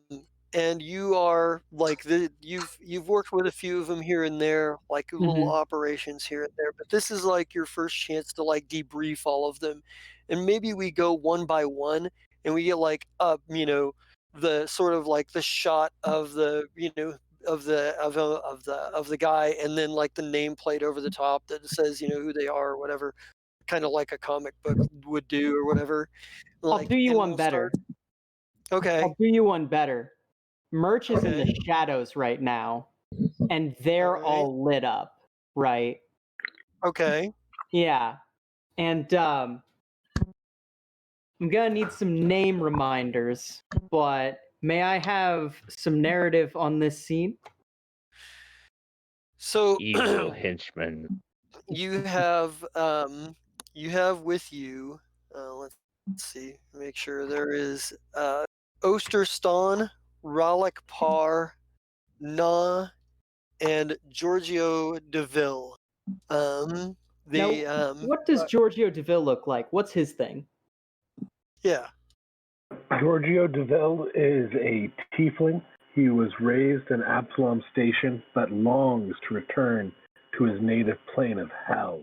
and you are like you've worked with a few of them here and there, like little Hmm. operations here and there, but this is like your first chance to like debrief all of them. And maybe we go one by one and we get like the sort of like the shot of the, of the guy, and then like the nameplate over the top that says, who they are or whatever, kind of like a comic book would do or whatever. I'll do you And one we'll start. better. Okay. I'll do you one better. Merch is in the Okay. shadows right now, and All they're right. all lit up, right? Okay. Yeah. And I'm gonna need some name reminders, but may I have some narrative on this scene? So Evil henchman. you have you have with you. Let's see. Make sure there is Osterston, Rollick Parr, Na, and Giorgio Deville. Um, Now, the what does Giorgio Deville look like? What's his thing? yeah. Giorgio Deville is a tiefling. He was raised in Absalom Station, but longs to return to his native plane of hell.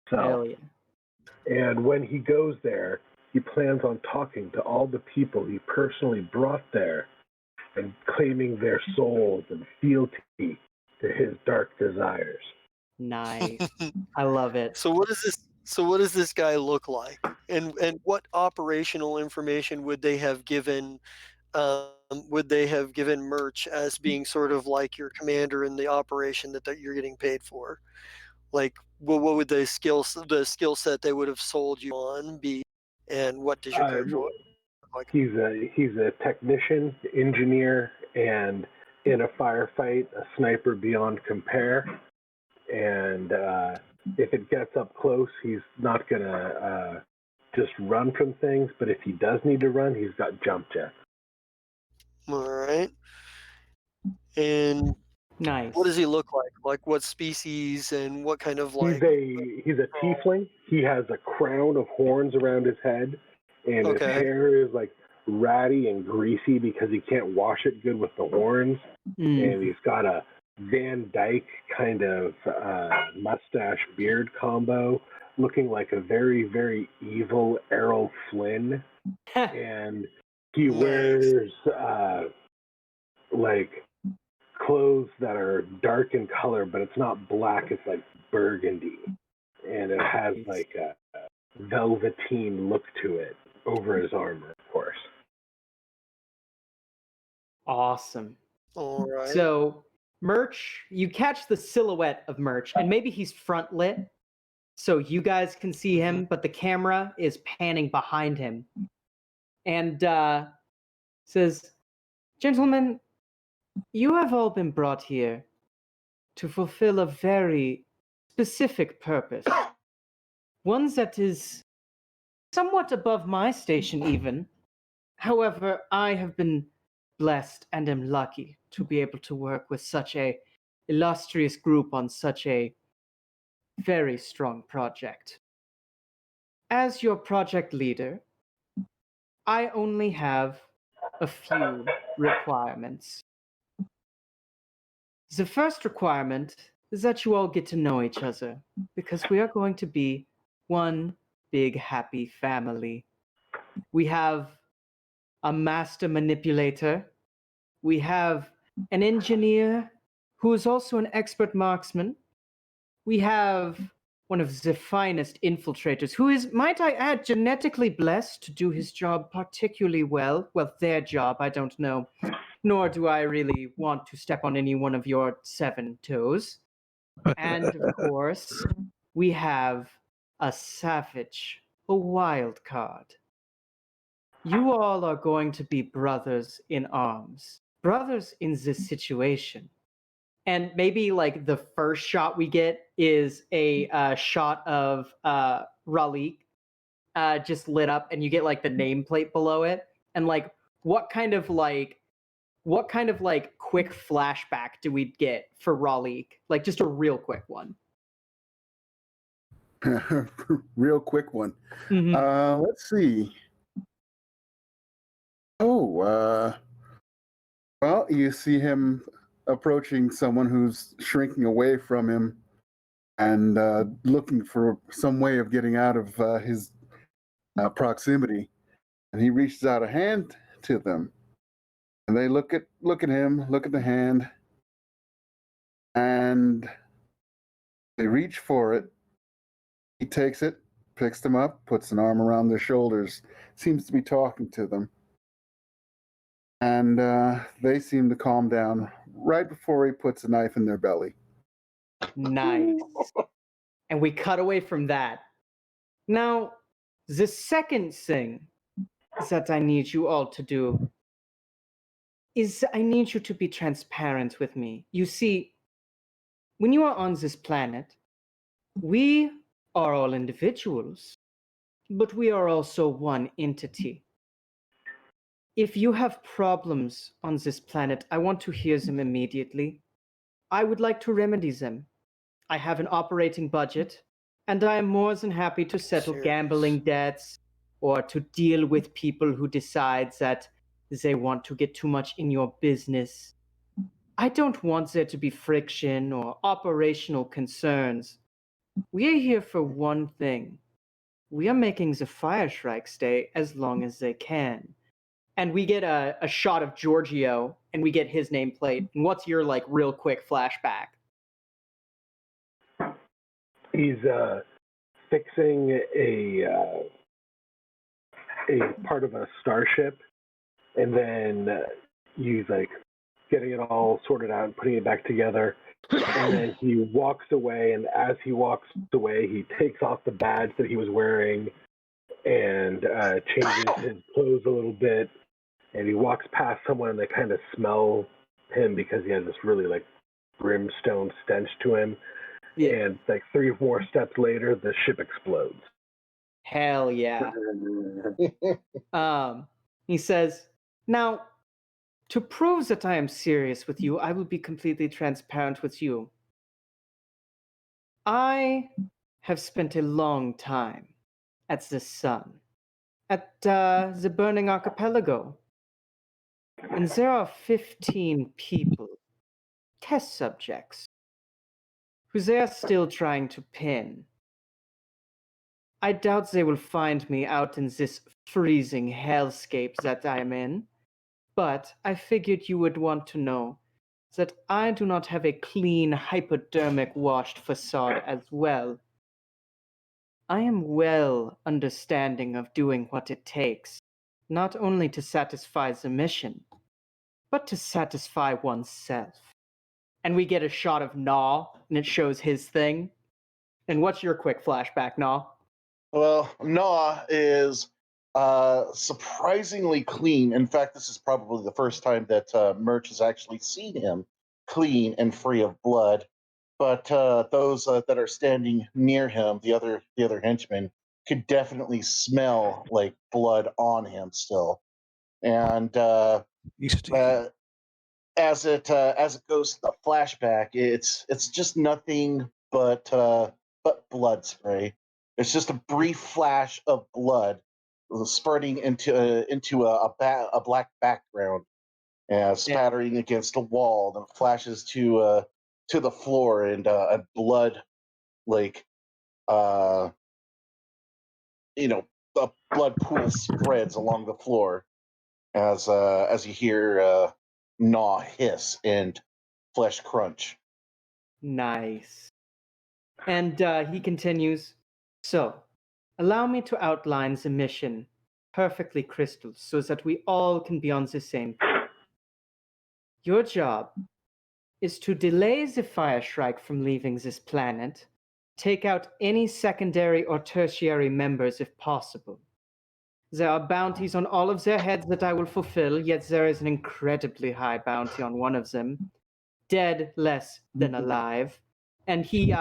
Hell yeah. And when he goes there, he plans on talking to all the people he personally brought there and claiming their souls and fealty to his dark desires. Nice. I love it. So what is this? So what does this guy look like? And what operational information would they have given? Would they have given Merch as being sort of like your commander in the operation that you're getting paid for? Like, what would the skill set they would have sold you on be? And what does your character look like? He's a technician, engineer, and in a firefight, a sniper beyond compare. And if it gets up close, he's not gonna just run from things. But if he does need to run, he's got jump jets. All right. And Nice. what does he look like? Like what species and what kind of He's like? a tiefling. He has a crown of horns around his head, and his Okay. hair is like ratty and greasy because he can't wash it good with the horns. And he's got a Van Dyke kind of mustache beard combo, looking like a very, very evil Errol Flynn. And he wears like clothes that are dark in color, but it's not black, it's like burgundy. And it has like a velveteen look to it over his armor, of course. Awesome. All right. So, Merch, you catch the silhouette of Merch, and maybe he's front lit, so you guys can see him, but the camera is panning behind him. And says, "Gentlemen, you have all been brought here to fulfill a very specific purpose. One that is somewhat above my station, even. However, I have been blessed and am lucky to be able to work with such a illustrious group on such a very strong project. As your project leader, I only have a few requirements. The first requirement is that you all get to know each other, because we are going to be one big happy family. We have a master manipulator. We have an engineer who is also an expert marksman. We have one of the finest infiltrators, who is, might I add, genetically blessed to do his job particularly well. Well, their job, I don't know. Nor do I really want to step on any one of your 7 toes. And of course, we have a savage, a wild card. You all are going to be brothers in arms, brothers in this situation. And maybe like the first shot we get is a shot of Ralik just lit up, and you get like the nameplate below it. And like, what kind of quick flashback do we get for Ralik? Like just a real quick one. Real quick one. Mhm. Let's see. Oh, well, you see him approaching someone who's shrinking away from him and looking for some way of getting out of his proximity. And he reaches out a hand to them, and they look at him, look at the hand, and they reach for it. He takes it, picks them up, puts an arm around their shoulders, seems to be talking to them. And they seem to calm down right before he puts a knife in their belly. Nice. And we cut away from that. Now, the second thing that I need you all to do is I need you to be transparent with me. You see, when you are on this planet, we are all individuals, but we are also one entity. If you have problems on this planet, I want to hear them immediately. I would like to remedy them. I have an operating budget, and I am more than happy to settle Serious. gambling debts or to deal with people who decide that they want to get too much in your business. I don't want there to be friction or operational concerns. We are here for one thing. We are making the Fire Shrike stay as long as they can. And we get a shot of Giorgio, and we get his nameplate. And what's your, like, real quick flashback? He's fixing a part of a starship, and then he's like getting it all sorted out and putting it back together. And then he walks away, and as he walks away, he takes off the badge that he was wearing and changes his clothes a little bit. And he walks past someone, and they kind of smell him because he has this really like brimstone stench to him. Yeah. And like 3 or 4 steps later, the ship explodes. Hell yeah. He says, now, to prove that I am serious with you, I will be completely transparent with you. I have spent a long time at the sun, at the Burning Archipelago. And there are 15 people, test subjects, who they are still trying to pin. I doubt they will find me out in this freezing hellscape that I am in, but I figured you would want to know that I do not have a clean hypodermic washed facade as well. I am well understanding of doing what it takes, not only to satisfy the mission, but to satisfy oneself. And we get a shot of Gnaw, and it shows his thing. And what's your quick flashback, Gnaw? Well, Noah is surprisingly clean. In fact, this is probably the first time that Merch has actually seen him clean and free of blood. But those that are standing near him, the other henchmen, could definitely smell like blood on him still. And as it goes to the flashback, it's just nothing but blood spray. It's just a brief flash of blood spurting into a black background, spattering against a wall. Then flashes to the floor, and a blood like a blood pool spreads along the floor as you hear gnaw hiss and flesh crunch. Nice. And he continues, so, allow me to outline the mission perfectly crystal so that we all can be on the same page. Your job is to delay the Fire Shrike from leaving this planet, take out any secondary or tertiary members if possible. There are bounties on all of their heads that I will fulfill, yet there is an incredibly high bounty on one of them. Dead less than alive. And he,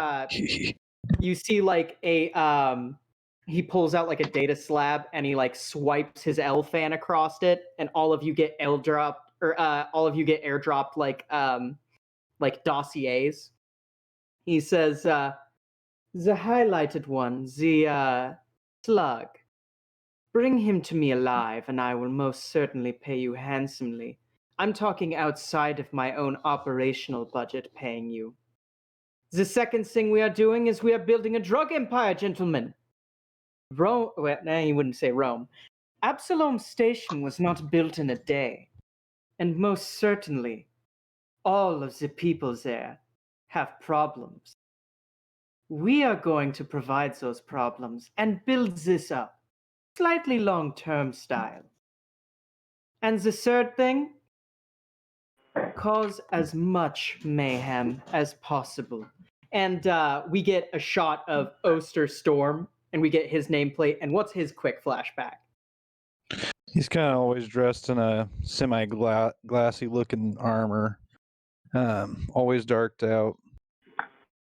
you see like he pulls out like a data slab and he like swipes his L fan across it, and all of you get airdropped like dossiers. He says, The highlighted one, the slug. Bring him to me alive, and I will most certainly pay you handsomely. I'm talking outside of my own operational budget paying you. The second thing we are doing is we are building a drug empire, gentlemen. Rome, well, you wouldn't say Rome. Absalom Station was not built in a day. And most certainly, all of the people there have problems. We are going to provide those problems and build this up, slightly long-term style. And the third thing, cause as much mayhem as possible. And we get a shot of Oster Storm, and we get his nameplate. And what's his quick flashback? He's kind of always dressed in a semi-glassy looking armor, always darked out.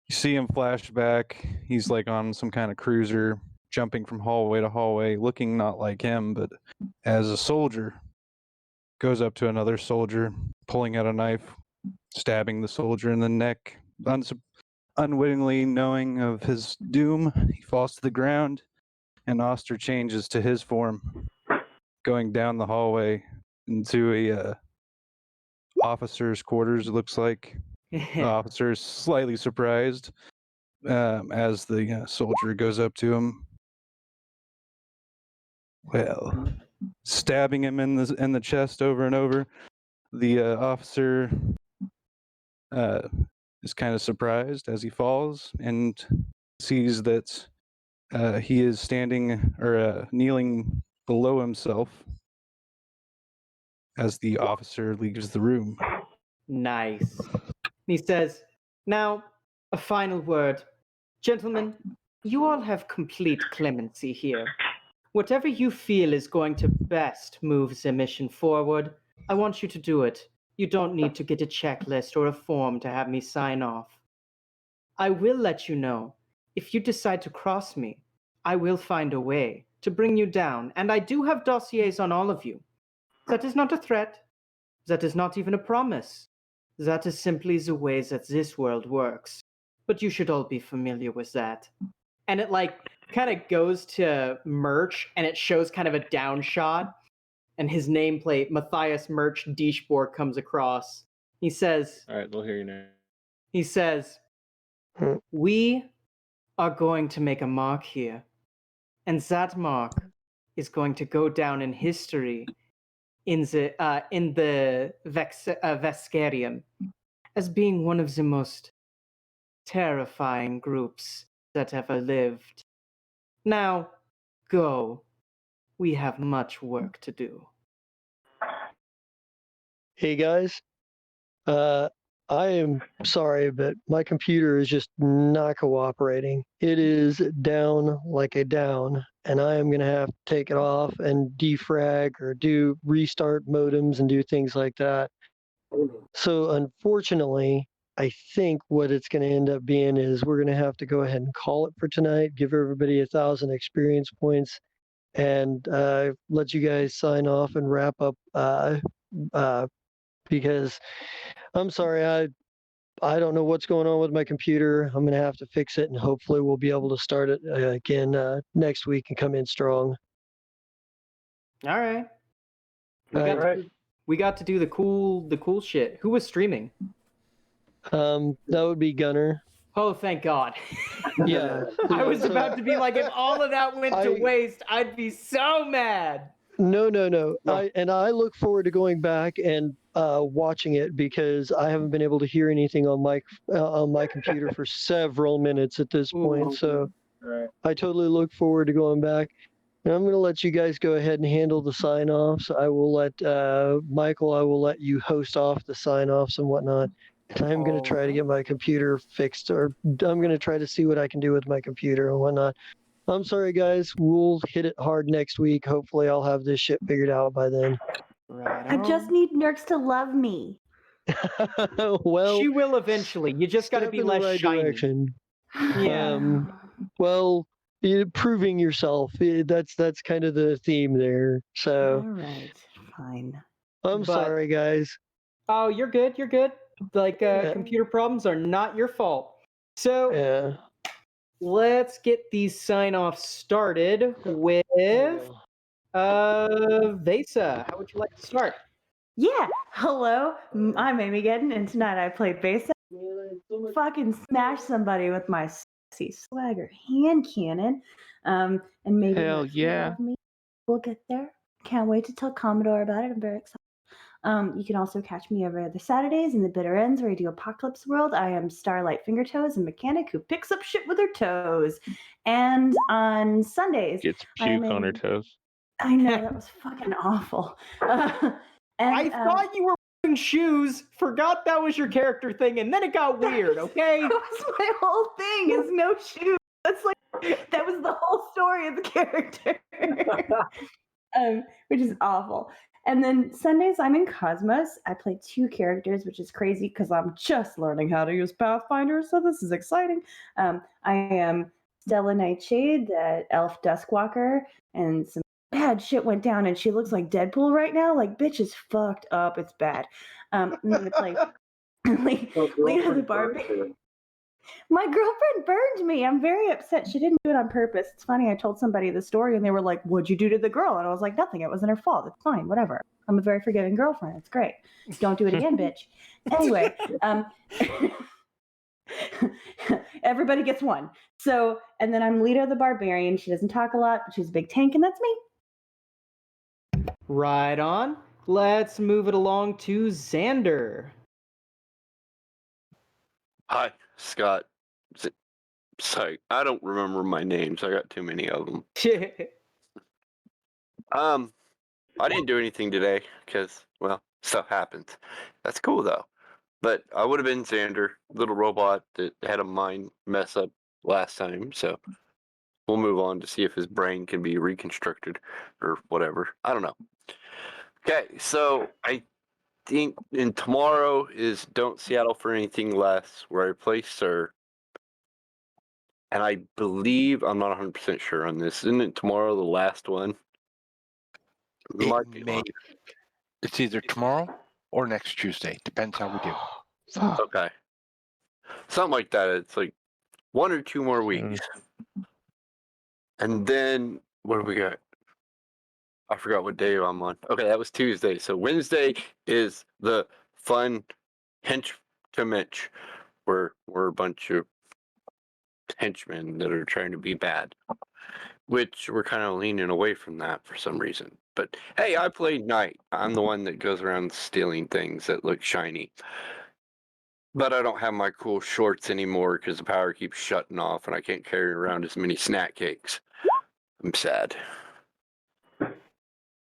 You see him flashback. He's like on some kind of cruiser, jumping from hallway to hallway, looking not like him, but as a soldier. Goes up to another soldier, pulling out a knife, stabbing the soldier in the neck. Unwittingly knowing of his doom, he falls to the ground, and Oster changes to his form, going down the hallway into a officer's quarters, it looks like. The officer is slightly surprised as the soldier goes up to him. Well, stabbing him in the chest over and over. The officer is kind of surprised as he falls and sees that he is standing or kneeling below himself as the officer leaves the room. Nice. He says, now, a final word. Gentlemen, you all have complete clemency here. Whatever you feel is going to best move the mission forward, I want you to do it. You don't need to get a checklist or a form to have me sign off. I will let you know, if you decide to cross me, I will find a way to bring you down, and I do have dossiers on all of you. That is not a threat. That is not even a promise. That is simply the way that this world works. But you should all be familiar with that. And it kind of goes to Merch, and it shows kind of a down shot, and his nameplate, Matthias Merch Deishborg, comes across. He says, All right, we'll hear you now. He says, we are going to make a mark here, and that mark is going to go down in history in the Veskarium as being one of the most terrifying groups that ever lived. Now, go. We have much work to do. Hey guys, I am sorry, but my computer is just not cooperating. It is down like a down, and I am going to have to take it off and defrag or do restart modems and do things like that. So unfortunately, I think what it's going to end up being is we're going to have to go ahead and call it for tonight, give everybody 1,000 experience points, and let you guys sign off and wrap up because I'm sorry, I don't know what's going on with my computer. I'm going to have to fix it, and hopefully we'll be able to start it again next week and come in strong. All right. All We got to do the cool shit. Who was streaming? That would be Gunner. Oh, thank God. Yeah. I was about to be like, if all of that went to waste, I'd be so mad. No. I look forward to going back and watching it because I haven't been able to hear anything on my computer for several minutes at this point. So I totally look forward to going back. And I'm going to let you guys go ahead and handle the sign-offs. I will let Michael, I will let you host off the sign-offs and whatnot. And I'm going to try to get my computer fixed, or I'm going to try to see what I can do with my computer and whatnot. I'm sorry, guys. We'll hit it hard next week. Hopefully, I'll have this shit figured out by then. Right. I just need Nurks to love me. Well, she will eventually. You just got to be less right shiny. direction. Yeah. Well, proving yourself. That's kind of the theme there. So. All right. Fine. I'm sorry, guys. Oh, you're good. You're good. Computer problems are not your fault. So. Yeah. let's get these sign-offs started with Vesa. How would you like to start? Yeah, hello, I'm Amy Gedden, and tonight I played bass. Fucking smash somebody with my sexy swagger hand cannon, and maybe Hell let you yeah. love me. We'll get there. Can't wait to tell Commodore about it. I'm very excited. You can also catch me every other Saturdays in the Bitter Ends where I do Apocalypse World. I am Starlight Fingertoes, a mechanic who picks up shit with her toes. And on Sundays, Gets I'm puke on her in. toes. I know that was fucking awful. I thought you were wearing shoes, forgot that was your character thing, and then it got weird, okay? That was my whole thing, is no shoes. That's like, that was the whole story of the character. Which is awful. And then Sundays, I'm in Cosmos. I play 2 characters, which is crazy because I'm just learning how to use Pathfinder, so this is exciting. I am Stella Nightshade, the elf Duskwalker, and some bad shit went down, and she looks like Deadpool right now. Like, bitch is fucked up. It's bad. I'm going to play Lena the Barbarian. My girlfriend burned me. I'm very upset. She didn't do it on purpose. It's funny. I told somebody the story and they were like, "What'd you do to the girl?" And I was like, "Nothing. It wasn't her fault. It's fine. Whatever. I'm a very forgiving girlfriend. It's great. Don't do it again, bitch." Anyway, everybody gets one. So, and then I'm Lita the Barbarian. She doesn't talk a lot, but she's a big tank, and that's me. Right on. Let's move it along to Xander. Hi, Scott. Sorry, I don't remember my names. I got too many of them. I didn't do anything today because, well, stuff happens. That's cool though. But I would have been Xander, little robot that had a mind mess up last time. So we'll move on to see if his brain can be reconstructed or whatever. I don't know. Okay, so I think in tomorrow is Don't Seattle for Anything Less, where I play Sir. And I believe, I'm not 100% sure on this, isn't it tomorrow the last one? Might be may. wrong. It's either tomorrow or next Tuesday. Depends how we do. Okay. Something like that. It's like 1 or 2 more weeks. And then, what do we got? I forgot what day I'm on. Okay, that was Tuesday. So Wednesday is the fun hench to Mitch, where we're a bunch of henchmen that are trying to be bad. Which we're kind of leaning away from that for some reason. But hey, I played Knight. I'm the one that goes around stealing things that look shiny. But I don't have my cool shorts anymore because the power keeps shutting off and I can't carry around as many snack cakes. I'm sad.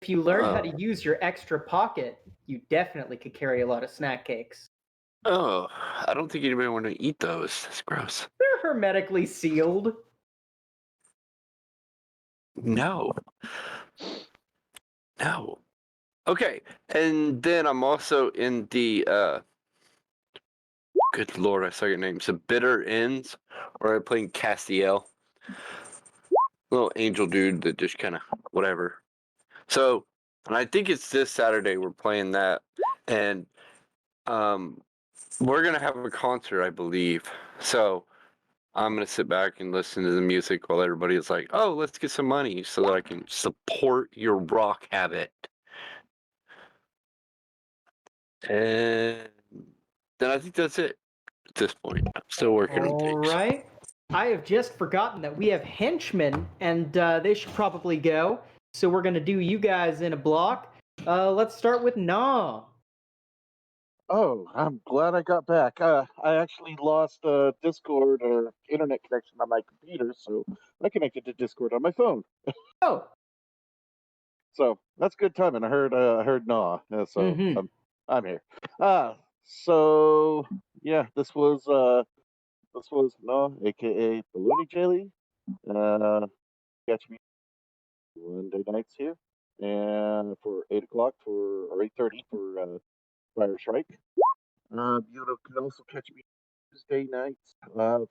If you learned how to use your extra pocket, you definitely could carry a lot of snack cakes. Oh, I don't think anybody want to eat those. That's gross. They're hermetically sealed. No. No. Okay, and then I'm also in the good lord, I saw your name. So Bitter Ends, where I'm playing Castiel. Little angel dude that just kind of whatever. So, and I think it's this Saturday we're playing that, and we're gonna have a concert, I believe. So I'm gonna sit back and listen to the music while everybody is like, "Oh, let's get some money so that I can support your rock habit." And then I think that's it at this point. I'm still working on All things. right. I have just forgotten that we have henchmen, and they should probably go. So we're going to do you guys in a block. Let's start with Nah. Oh, I'm glad I got back. I actually lost Discord or internet connection on my computer, so I connected to Discord on my phone. Oh. So that's good timing. I heard Nah, so Mhm. I'm here. So yeah, this was Nah, aka Baloney Jelly. Catch me Monday nights here, and for 8 o'clock or 8:30 for Fire Shrike. You can also catch me Tuesday nights for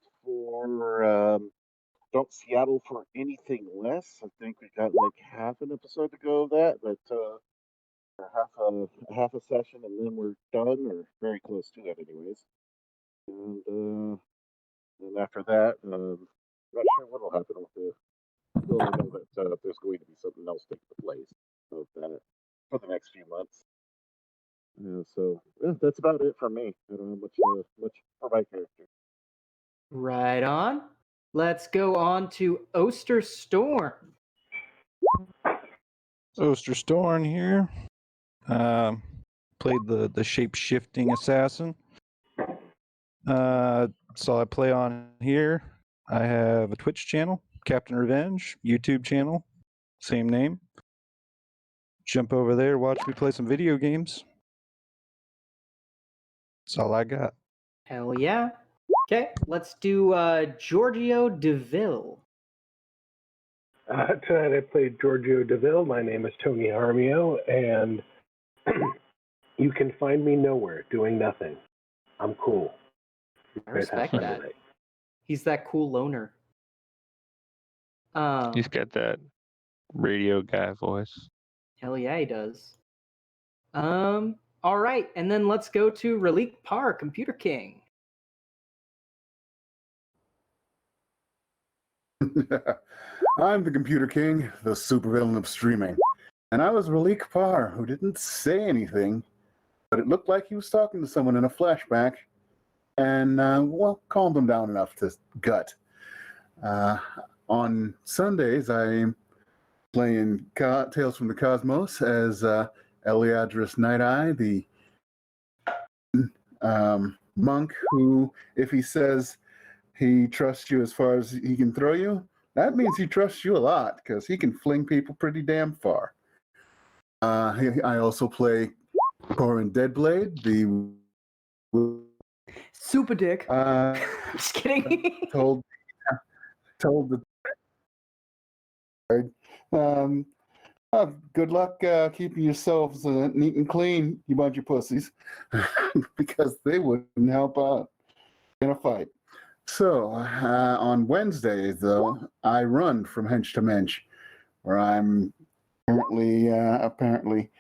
Don't Seattle for Anything Less. I think we got like half an episode to go of that, but or half a session, and then we're done, or very close to that, anyways. And after that, not sure what'll happen with it. Still know that there's going to be something else taking place of that for the next few months. So that's about it from me. I don't have much for my character. Right on. Let's go on to Oster Storm. Oster Storm here. Played the shape shifting assassin. So I play on here. I have a Twitch channel, Captain Revenge, YouTube channel, same name. Jump over there, watch me play some video games. That's all I got. Hell yeah. Okay, let's do Giorgio DeVille. Tonight I played Giorgio DeVille. My name is Tony Harmio, and you can find me nowhere doing nothing. I'm cool. I respect that. He's that cool loner. He's got that radio guy voice. Hell yeah, he does. All right, and then let's go to Relique Par, Computer King. I'm the Computer King, the supervillain of streaming. And I was Relique Par, who didn't say anything, but it looked like he was talking to someone in a flashback, and, well, calmed them down enough to gut. On Sundays, I'm playing Tales from the Cosmos as Eliadris Night-Eye, the monk who, if he says he trusts you as far as he can throw you, that means he trusts you a lot, because he can fling people pretty damn far. I also play Corin Deadblade, the Super dick. Just kidding. told the good luck keeping yourselves neat and clean, you bunch of pussies, because they wouldn't help out in a fight. So on Wednesdays, though, I run from hench to mensch, where I'm apparently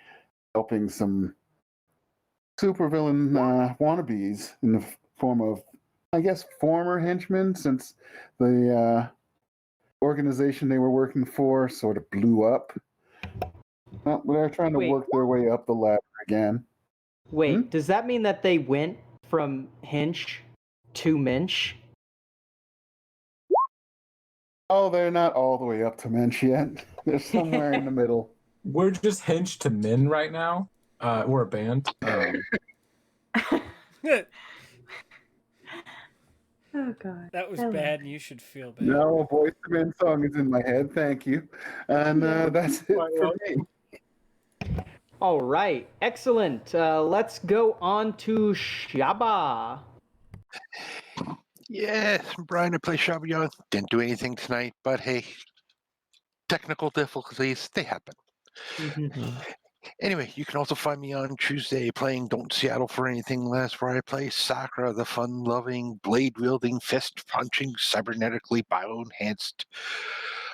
helping some supervillain wannabes in the form of, I guess, former henchmen, since the organization they were working for sort of blew up. Well, they're trying to work their way up the ladder again. Wait, does that mean that they went from hench to mensch? Oh, they're not all the way up to mensch yet. They're somewhere in the middle. We're just hench to men right now. We're a band. Oh god. That was bad, and you should feel bad. No, a Voice of Men song is in my head. Thank you. And that's it for me. All right, excellent. Let's go on to Shaba. Yeah, Brian, I play Shabby. Didn't do anything tonight, but hey, technical difficulties, they happen. Anyway, you can also find me on Tuesday playing Don't Seattle for Anything Less, where I play Sakura, the fun-loving, blade-wielding, fist-punching, cybernetically bio-enhanced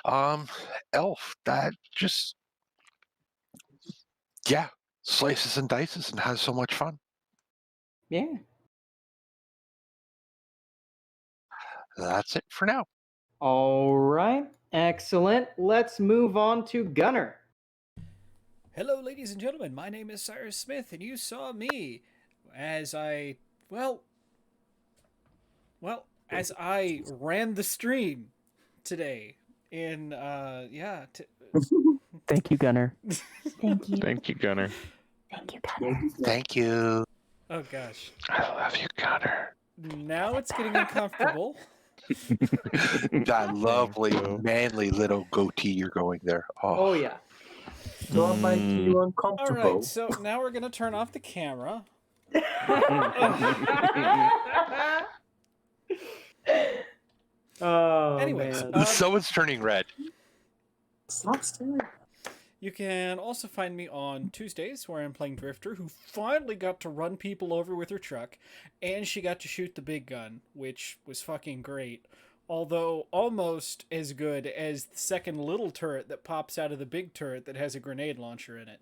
elf that just, slices and dices and has so much fun. Yeah. That's it for now. All right, excellent. Let's move on to Gunner. Hello, ladies and gentlemen. My name is Cyrus Smith, and you saw me as I ran the stream today. In Thank you, Gunner. Thank you. Thank you, Gunner. Thank you, Gunner. Thank you. Oh gosh. I love you, Gunner. Now it's getting uncomfortable. That lovely, manly little goatee you're going there. Oh yeah. Don't make you All uncomfortable. right, so now we're gonna turn off the camera. Oh, Anyways, man. Someone's turning red. Stop staring. You can also find me on Tuesdays, where I'm playing Drifter, who finally got to run people over with her truck, and she got to shoot the big gun, which was fucking great. Although almost as good as the second little turret that pops out of the big turret that has a grenade launcher in it.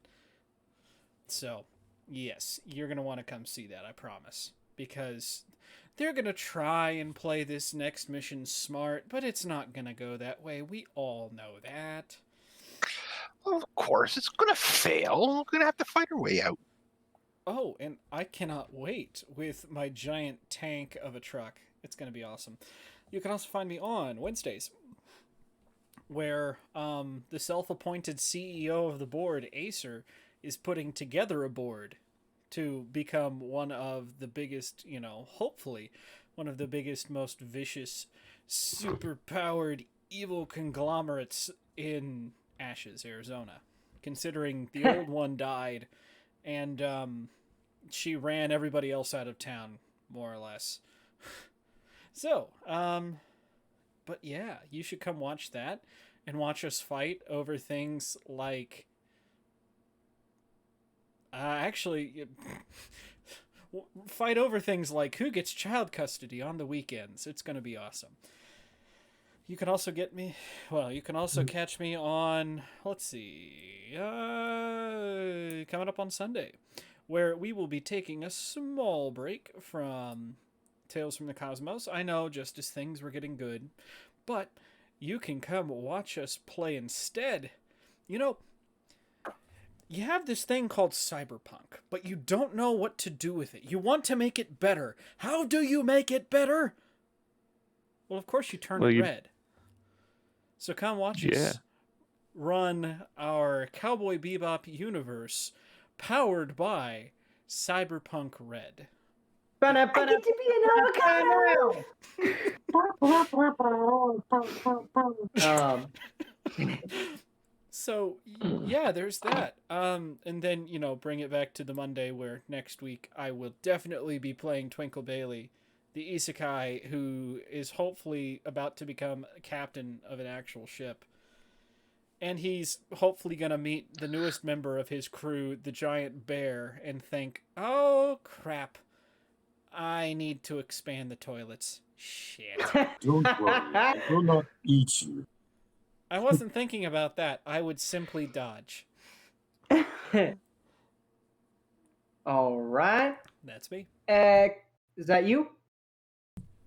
So, yes, you're going to want to come see that, I promise. Because they're gonna try and play this next mission smart, but it's not gonna go that way. We all know that. Well, of course, it's gonna fail. We're gonna have to fight our way out. Oh, and I cannot wait with my giant tank of a truck. It's gonna be awesome. You can also find me on Wednesdays, where the self-appointed CEO of the board, Acer, is putting together a board to become one of the biggest, hopefully, one of the biggest, most vicious, super-powered, evil conglomerates in Ashes, Arizona. Considering the old one died, and she ran everybody else out of town, more or less. So, but yeah, you should come watch that and watch us fight over things like actually fight over things like who gets child custody on the weekends. It's going to be awesome. You can also you can also catch me on, let's see, coming up on Sunday, where we will be taking a small break from Tales from the Cosmos. I know, just as things were getting good, but you can come watch us play instead. You have this thing called cyberpunk, but you don't know what to do with it. You want to make it better. How do you make it better? Well, of course you turn it red. So come watch us run our Cowboy Bebop universe powered by Cyberpunk Red. I get to be an avocado. So yeah, there's that. And then bring it back to the Monday, where next week I will definitely be playing Twinkle Bailey, the isekai who is hopefully about to become a captain of an actual ship. And he's hopefully going to meet the newest member of his crew, the giant bear, and think, oh, crap. I need to expand the toilets. Shit. Don't worry, I will not eat you. I wasn't thinking about that. I would simply dodge. All right. That's me. Is that you?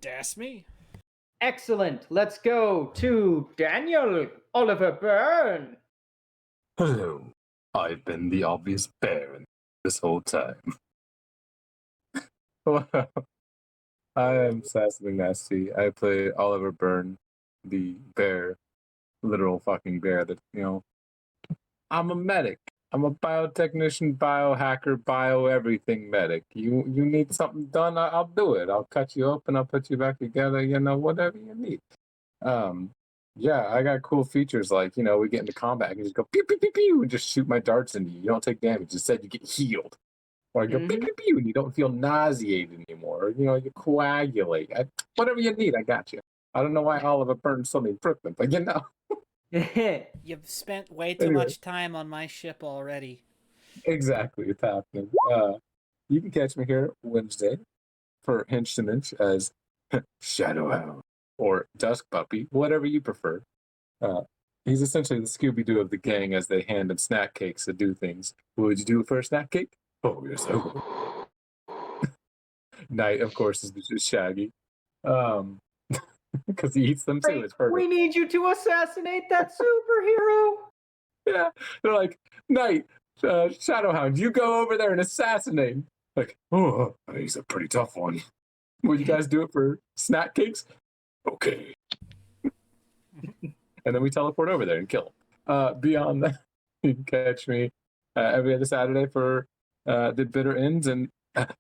That's me. Excellent. Let's go to Daniel Oliver Byrne. Hello. I've been the obvious bear this whole time. Well, I am Sassy Nasty. I play Oliver Byrne, the bear, literal fucking bear that, I'm a medic. I'm a biotechnician, biohacker, bio-everything medic. You need something done, I'll do it. I'll cut you open, I'll put you back together, whatever you need. Yeah, I got cool features like, we get into combat, I can just go pew, pew, pew, pew, and just shoot my darts into you. You don't take damage. Instead, you get healed. Or I go pew, pew, pew, and you don't feel nauseated anymore. Or, you coagulate. Whatever you need, I got you. I don't know why Oliver Byrne so many Brooklyn, but You've spent way too much time on my ship already. Exactly, it's happening. You can catch me here Wednesday for Hinch to Minch as Shadowhound or Dusk Puppy, whatever you prefer. He's essentially the Scooby-Doo of the gang as they hand him snack cakes to do things. What would you do for a snack cake? Oh, yes, I would. Night, of course, is just Shaggy. Because he eats them too. Wait, it's perfect. we need you to assassinate that superhero. Yeah, they're like, Night, Shadowhound, you go over there and assassinate. Like, oh, he's a pretty tough one. Will you guys do it for snack cakes? Okay. And then we teleport over there and kill him. Beyond that, you can catch me every other Saturday for The Bitter Ends. And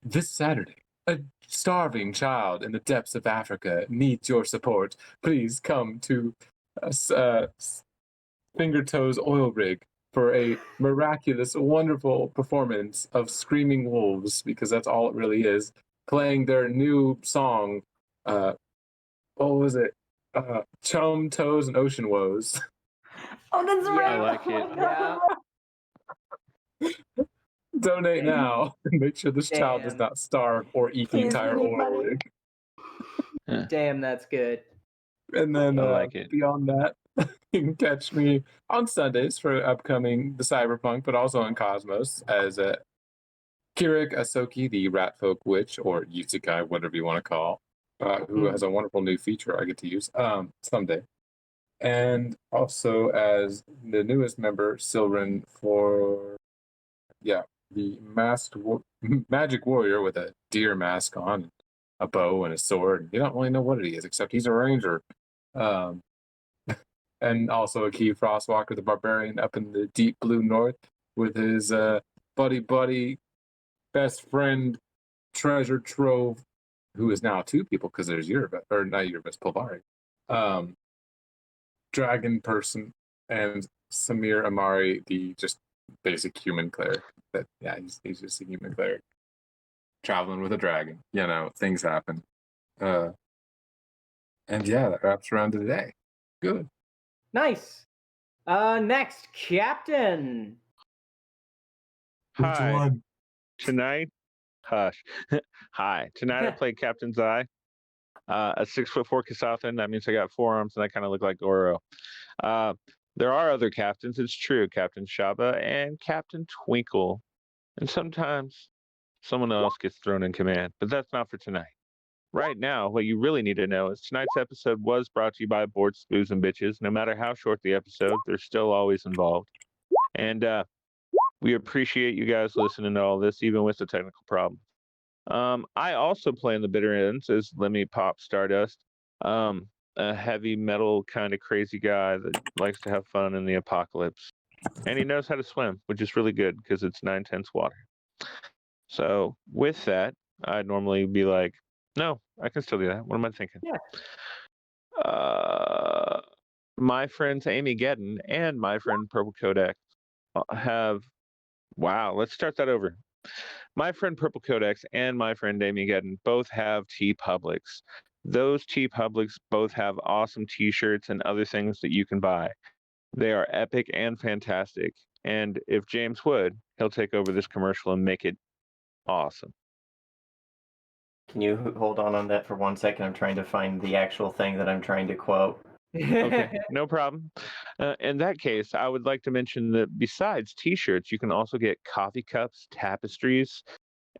this Saturday, a starving child in the depths of Africa needs your support. Please come to Finger Toes Oil Rig for a miraculous, wonderful performance of Screaming Wolves, because that's all it really is, playing their new song, what was it? Chum, Toes, and Ocean Woes. Oh, that's right. I like it. Yeah. Donate now and make sure this child does not starve or eat the entire oil rig. Damn, that's good. And then I like it. Beyond that, you can catch me on Sundays for upcoming the Cyberpunk, but also on Cosmos as Kirik Asoki, the rat folk witch, or Yuzukai, whatever you want to call, who has a wonderful new feature I get to use someday. And also as the newest member, Silren, for the magic warrior with a deer mask on, a bow and a sword. You don't really know what it is, except he's a ranger. Um, and also a key frostwalker, the barbarian up in the deep blue north with his buddy best friend treasure trove, who is now two people because there's Eurobus, or not Eurobus, Polvari. Dragon person, and Samir Amari, the just basic human cleric. He's just a human cleric. Traveling with a dragon. Things happen. And that wraps around today. Good. Nice. Next, Captain. Hi. Tonight, hush. Hi. Tonight I played Captain's Eye. A 6'4" Kasathan. That means I got forearms and I kind of look like Goro. There are other captains. It's true. Captain Shaba and Captain Twinkle. And sometimes someone else gets thrown in command. But that's not for tonight. Right now, what you really need to know is tonight's episode was brought to you by Boards, Booze, and Bitches. No matter how short the episode, they're still always involved. And we appreciate you guys listening to all this, even with the technical problem. I also play in the bitter ends as Lemmy Pop Stardust, a heavy metal kind of crazy guy that likes to have fun in the apocalypse. And he knows how to swim, which is really good because it's 9/10 water. So with that, I'd normally be like, no, I can still do that. What am I thinking? Yeah. My friends Amy Gedden and my friend Purple Codex have... Wow, let's start that over. My friend Purple Codex and my friend Amy Gedden both have TeePublics. Those TeePublics both have awesome t-shirts and other things that you can buy. They are epic and fantastic. And if James would, he'll take over this commercial and make it awesome. Can you hold on that for 1 second? I'm trying to find the actual thing that I'm trying to quote. Okay, no problem. In that case, I would like to mention that besides t-shirts, you can also get coffee cups, tapestries,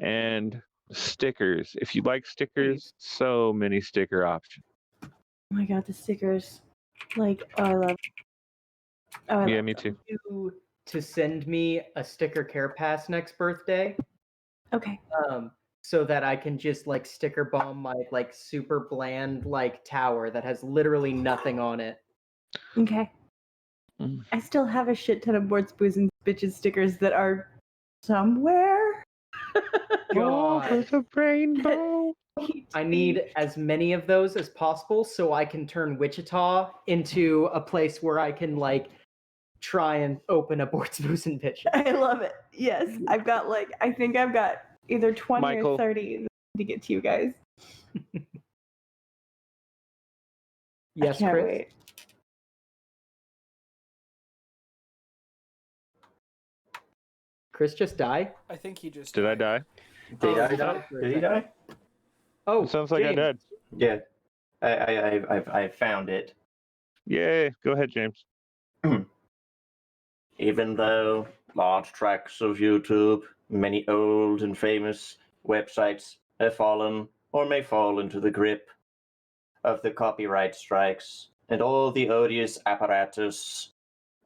and stickers. If you like stickers, so many sticker options. Oh my god, the stickers. I love. Yeah, me too. You to send me a sticker care pass next birthday. Okay. So that I can just sticker bomb my super bland tower that has literally nothing on it. Okay. Mm. I still have a shit ton of Boards, Booze, and Bitches stickers that are somewhere. God. Over the rainbow. I need as many of those as possible so I can turn Wichita into a place where I can try and open a Boards, Booze, and Bitches. I love it. Yes, I've got I think I've got either 20 Michael. or 30 to get to you guys. Yes, I can't Chris? wait. Chris just died? I think he just Did I die? Did I he die? died for a Did he second. die? Oh, It sounds like I James. died. Yeah. I found it. Yay, go ahead, James. Even though large tracts of YouTube, many old and famous websites have fallen or may fall into the grip of the copyright strikes and all the odious apparatus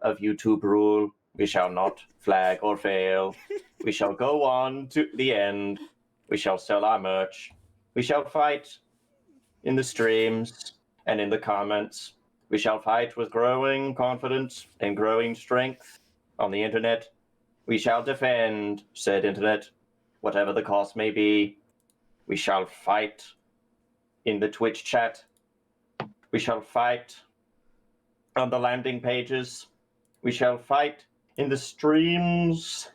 of YouTube rule, we shall not flag or fail. We shall go on to the end. We shall sell our merch. We shall fight in the streams and in the comments. We shall fight with growing confidence and growing strength on the internet. We shall defend said internet, whatever the cost may be. We shall fight in the Twitch chat. We shall fight on the landing pages. We shall fight in the streams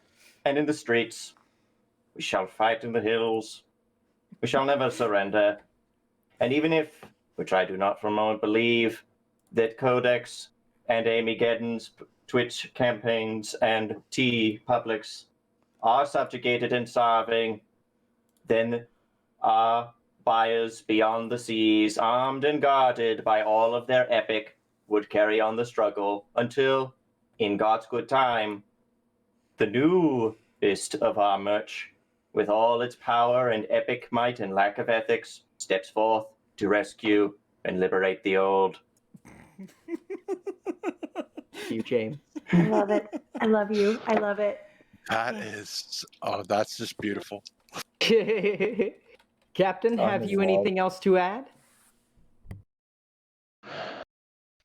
and in the streets. We shall fight in the hills. We shall never surrender. And even if, which I do not for a moment believe, that Codex and Amy Gedden's Twitch campaigns and TeePublics are subjugated and starving, then our buyers beyond the seas, armed and guarded by all of their epic, would carry on the struggle until, in God's good time, the newest of our merch with all its power and epic might and lack of ethics, steps forth to rescue and liberate the old. You, James. I love it. I love you. I love it. That Yeah. is, oh, that's just beautiful. Captain, have you anything else to add?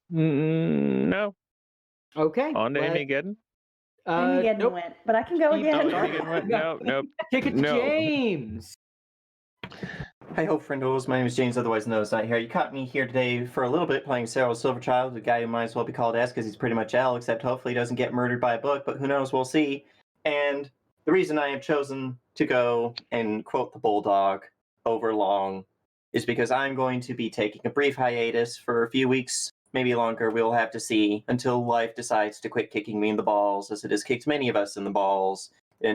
No. Okay. On to Amigeddon. Amigeddon Nope. went, but I can go again. Oh, Amigeddon went? No, nope. Kick it to No. James. Hi ho, friendos. My name is James, otherwise known as Not Here. You caught me here today for a little bit playing Sarah Silverchild, a guy who might as well be called S because he's pretty much L, except hopefully he doesn't get murdered by a book, but who knows, we'll see. And the reason I have chosen to go and quote the Bulldog over long is because I'm going to be taking a brief hiatus for a few weeks, maybe longer. We'll have to see until life decides to quit kicking me in the balls, as it has kicked many of us in the balls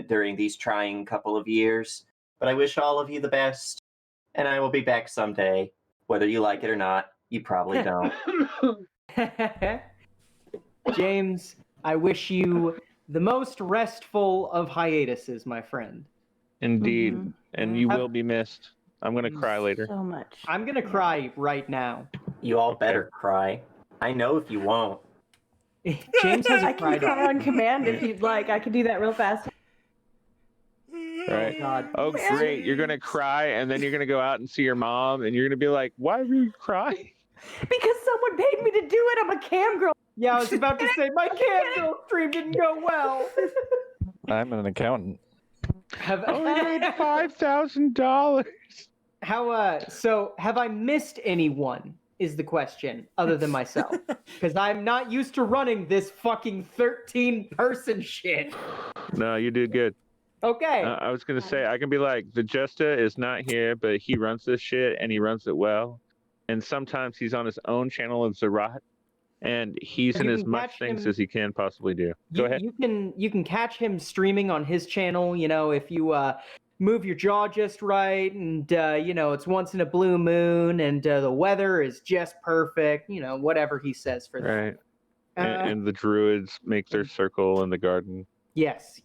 during these trying couple of years. But I wish all of you the best. And I will be back someday, whether you like it or not. You probably don't. James, I wish you the most restful of hiatuses, my friend. Indeed. Mhm. And you will be missed. I'm going to cry later. So much. I'm going to cry right now. You all better cry. I know if you won't. James has a I can cry on command if you'd like. I could do that real fast. Right. God. Oh, great. You're going to cry, and then you're going to go out and see your mom, and you're going to be like, why were you crying? Because someone paid me to do it. I'm a cam girl. Yeah, I was about to say, my candle stream didn't go well. I'm an accountant. Have made $5,000. So have I missed anyone is the question, other than myself? Because I'm not used to running this fucking 13-person shit. No, you did good. Okay. I was going to say, I can be like, the Justa is not here, but he runs this shit, and he runs it well. And sometimes he's on his own channel of Zerat, and he's in You as can much catch things him- as he can possibly do. Go ahead. You can catch him streaming on his channel, if you move your jaw just right, and it's once in a blue moon, and the weather is just perfect, whatever he says for that. Right. And the druids make their circle in the garden. Yes.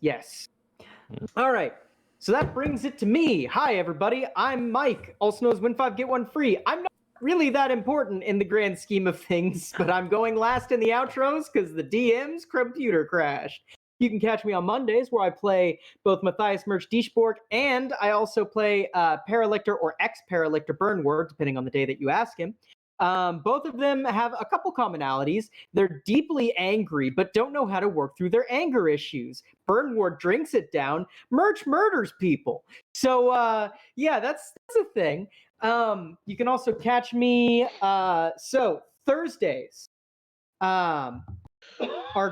All right. So that brings it to me. Hi, everybody. I'm Mike, also known as Win 5 Get 1 Free. I'm not really that important in the grand scheme of things, but I'm going last in the outros because the DM's computer crashed. You can catch me on Mondays where I play both Matthias Merch Dishborg and I also play Paralictor or ex-Paralictor Burnward, depending on the day that you ask him. Both of them have a couple commonalities. They're deeply angry, but don't know how to work through their anger issues. Burnward drinks it down. Merch murders people. So, that's a thing. You can also catch me. So Thursdays are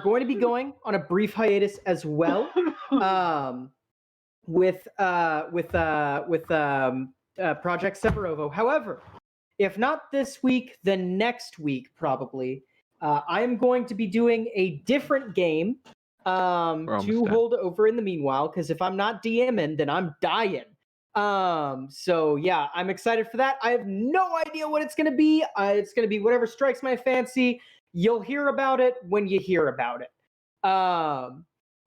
going to be going on a brief hiatus as well. With Project Severovo. However, if not this week, then next week probably. I'm going to be doing a different game to hold over in the meanwhile, because if I'm not DMing, then I'm dying. So yeah, I'm excited for that. I have no idea what it's going to be. It's going to be whatever strikes my fancy. You'll hear about it when you hear about it.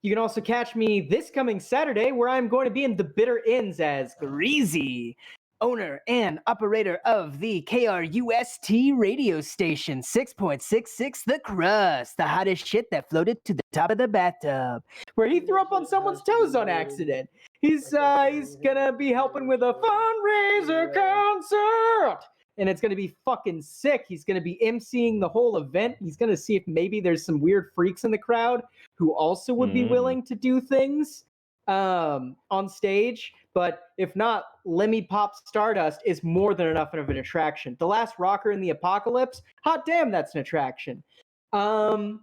You can also catch me this coming Saturday, where I'm going to be in the Bitter Inns as Greasy, owner and operator of the KRUST radio station 6.66 The Crust, the hottest shit that floated to the top of the bathtub, where he threw up on someone's toes on accident. He's gonna be helping with a fundraiser concert, and it's gonna be fucking sick. He's gonna be emceeing the whole event. He's gonna see if maybe there's some weird freaks in the crowd who also would be willing to do things on stage. But if not, Lemmy Pop Stardust is more than enough of an attraction. The Last Rocker in the Apocalypse, hot damn, that's an attraction. You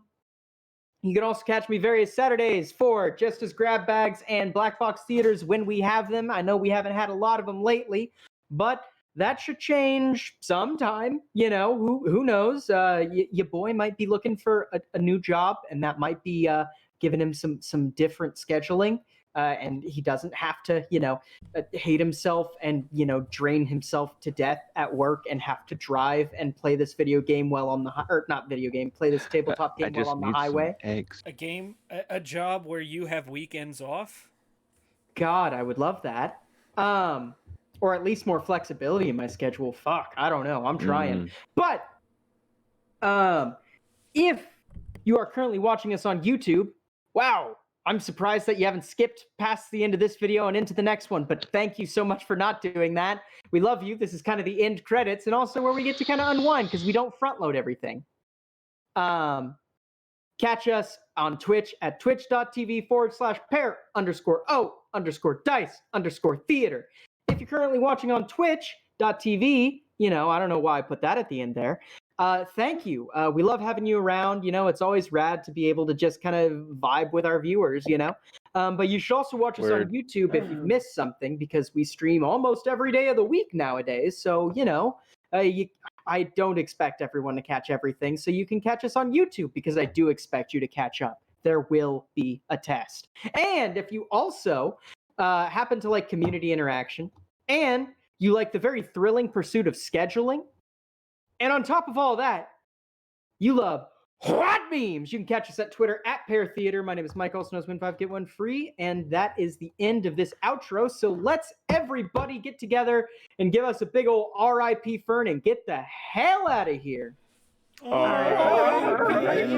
can also catch me various Saturdays for Just As Grab Bags and Black Box Theaters when we have them. I know we haven't had a lot of them lately, but that should change sometime. Who knows? Your boy might be looking for a new job, and that might be giving him some different scheduling. And he doesn't have to, hate himself and, drain himself to death at work and have to drive and play this video game while on the play this tabletop game while on the highway. Eggs. A job where you have weekends off? God, I would love that. Or at least more flexibility in my schedule. Fuck, I don't know. I'm trying. But if you are currently watching us on YouTube, wow, I'm surprised that you haven't skipped past the end of this video and into the next one, but thank you so much for not doing that. We love you. This is kind of the end credits and also where we get to kind of unwind because we don't front load everything. Catch us on Twitch at twitch.tv/pair_o_dice_theater. If you're currently watching on twitch.tv, I don't know why I put that at the end there. Thank you. We love having you around. It's always rad to be able to just kind of vibe with our viewers, But you should also watch us on YouTube if you've missed something because we stream almost every day of the week nowadays. So, I don't expect everyone to catch everything. So you can catch us on YouTube because I do expect you to catch up. There will be a test. And if you also happen to like community interaction and you like the very thrilling pursuit of scheduling, and on top of all that, you love hot memes. You can catch us at Twitter at Pair Theater. My name is Mike, also known as Win 5 Get 1 Free, and that is the end of this outro. So let's everybody get together and give us a big old R.I.P. Fern and get the hell out of here. R.I.P.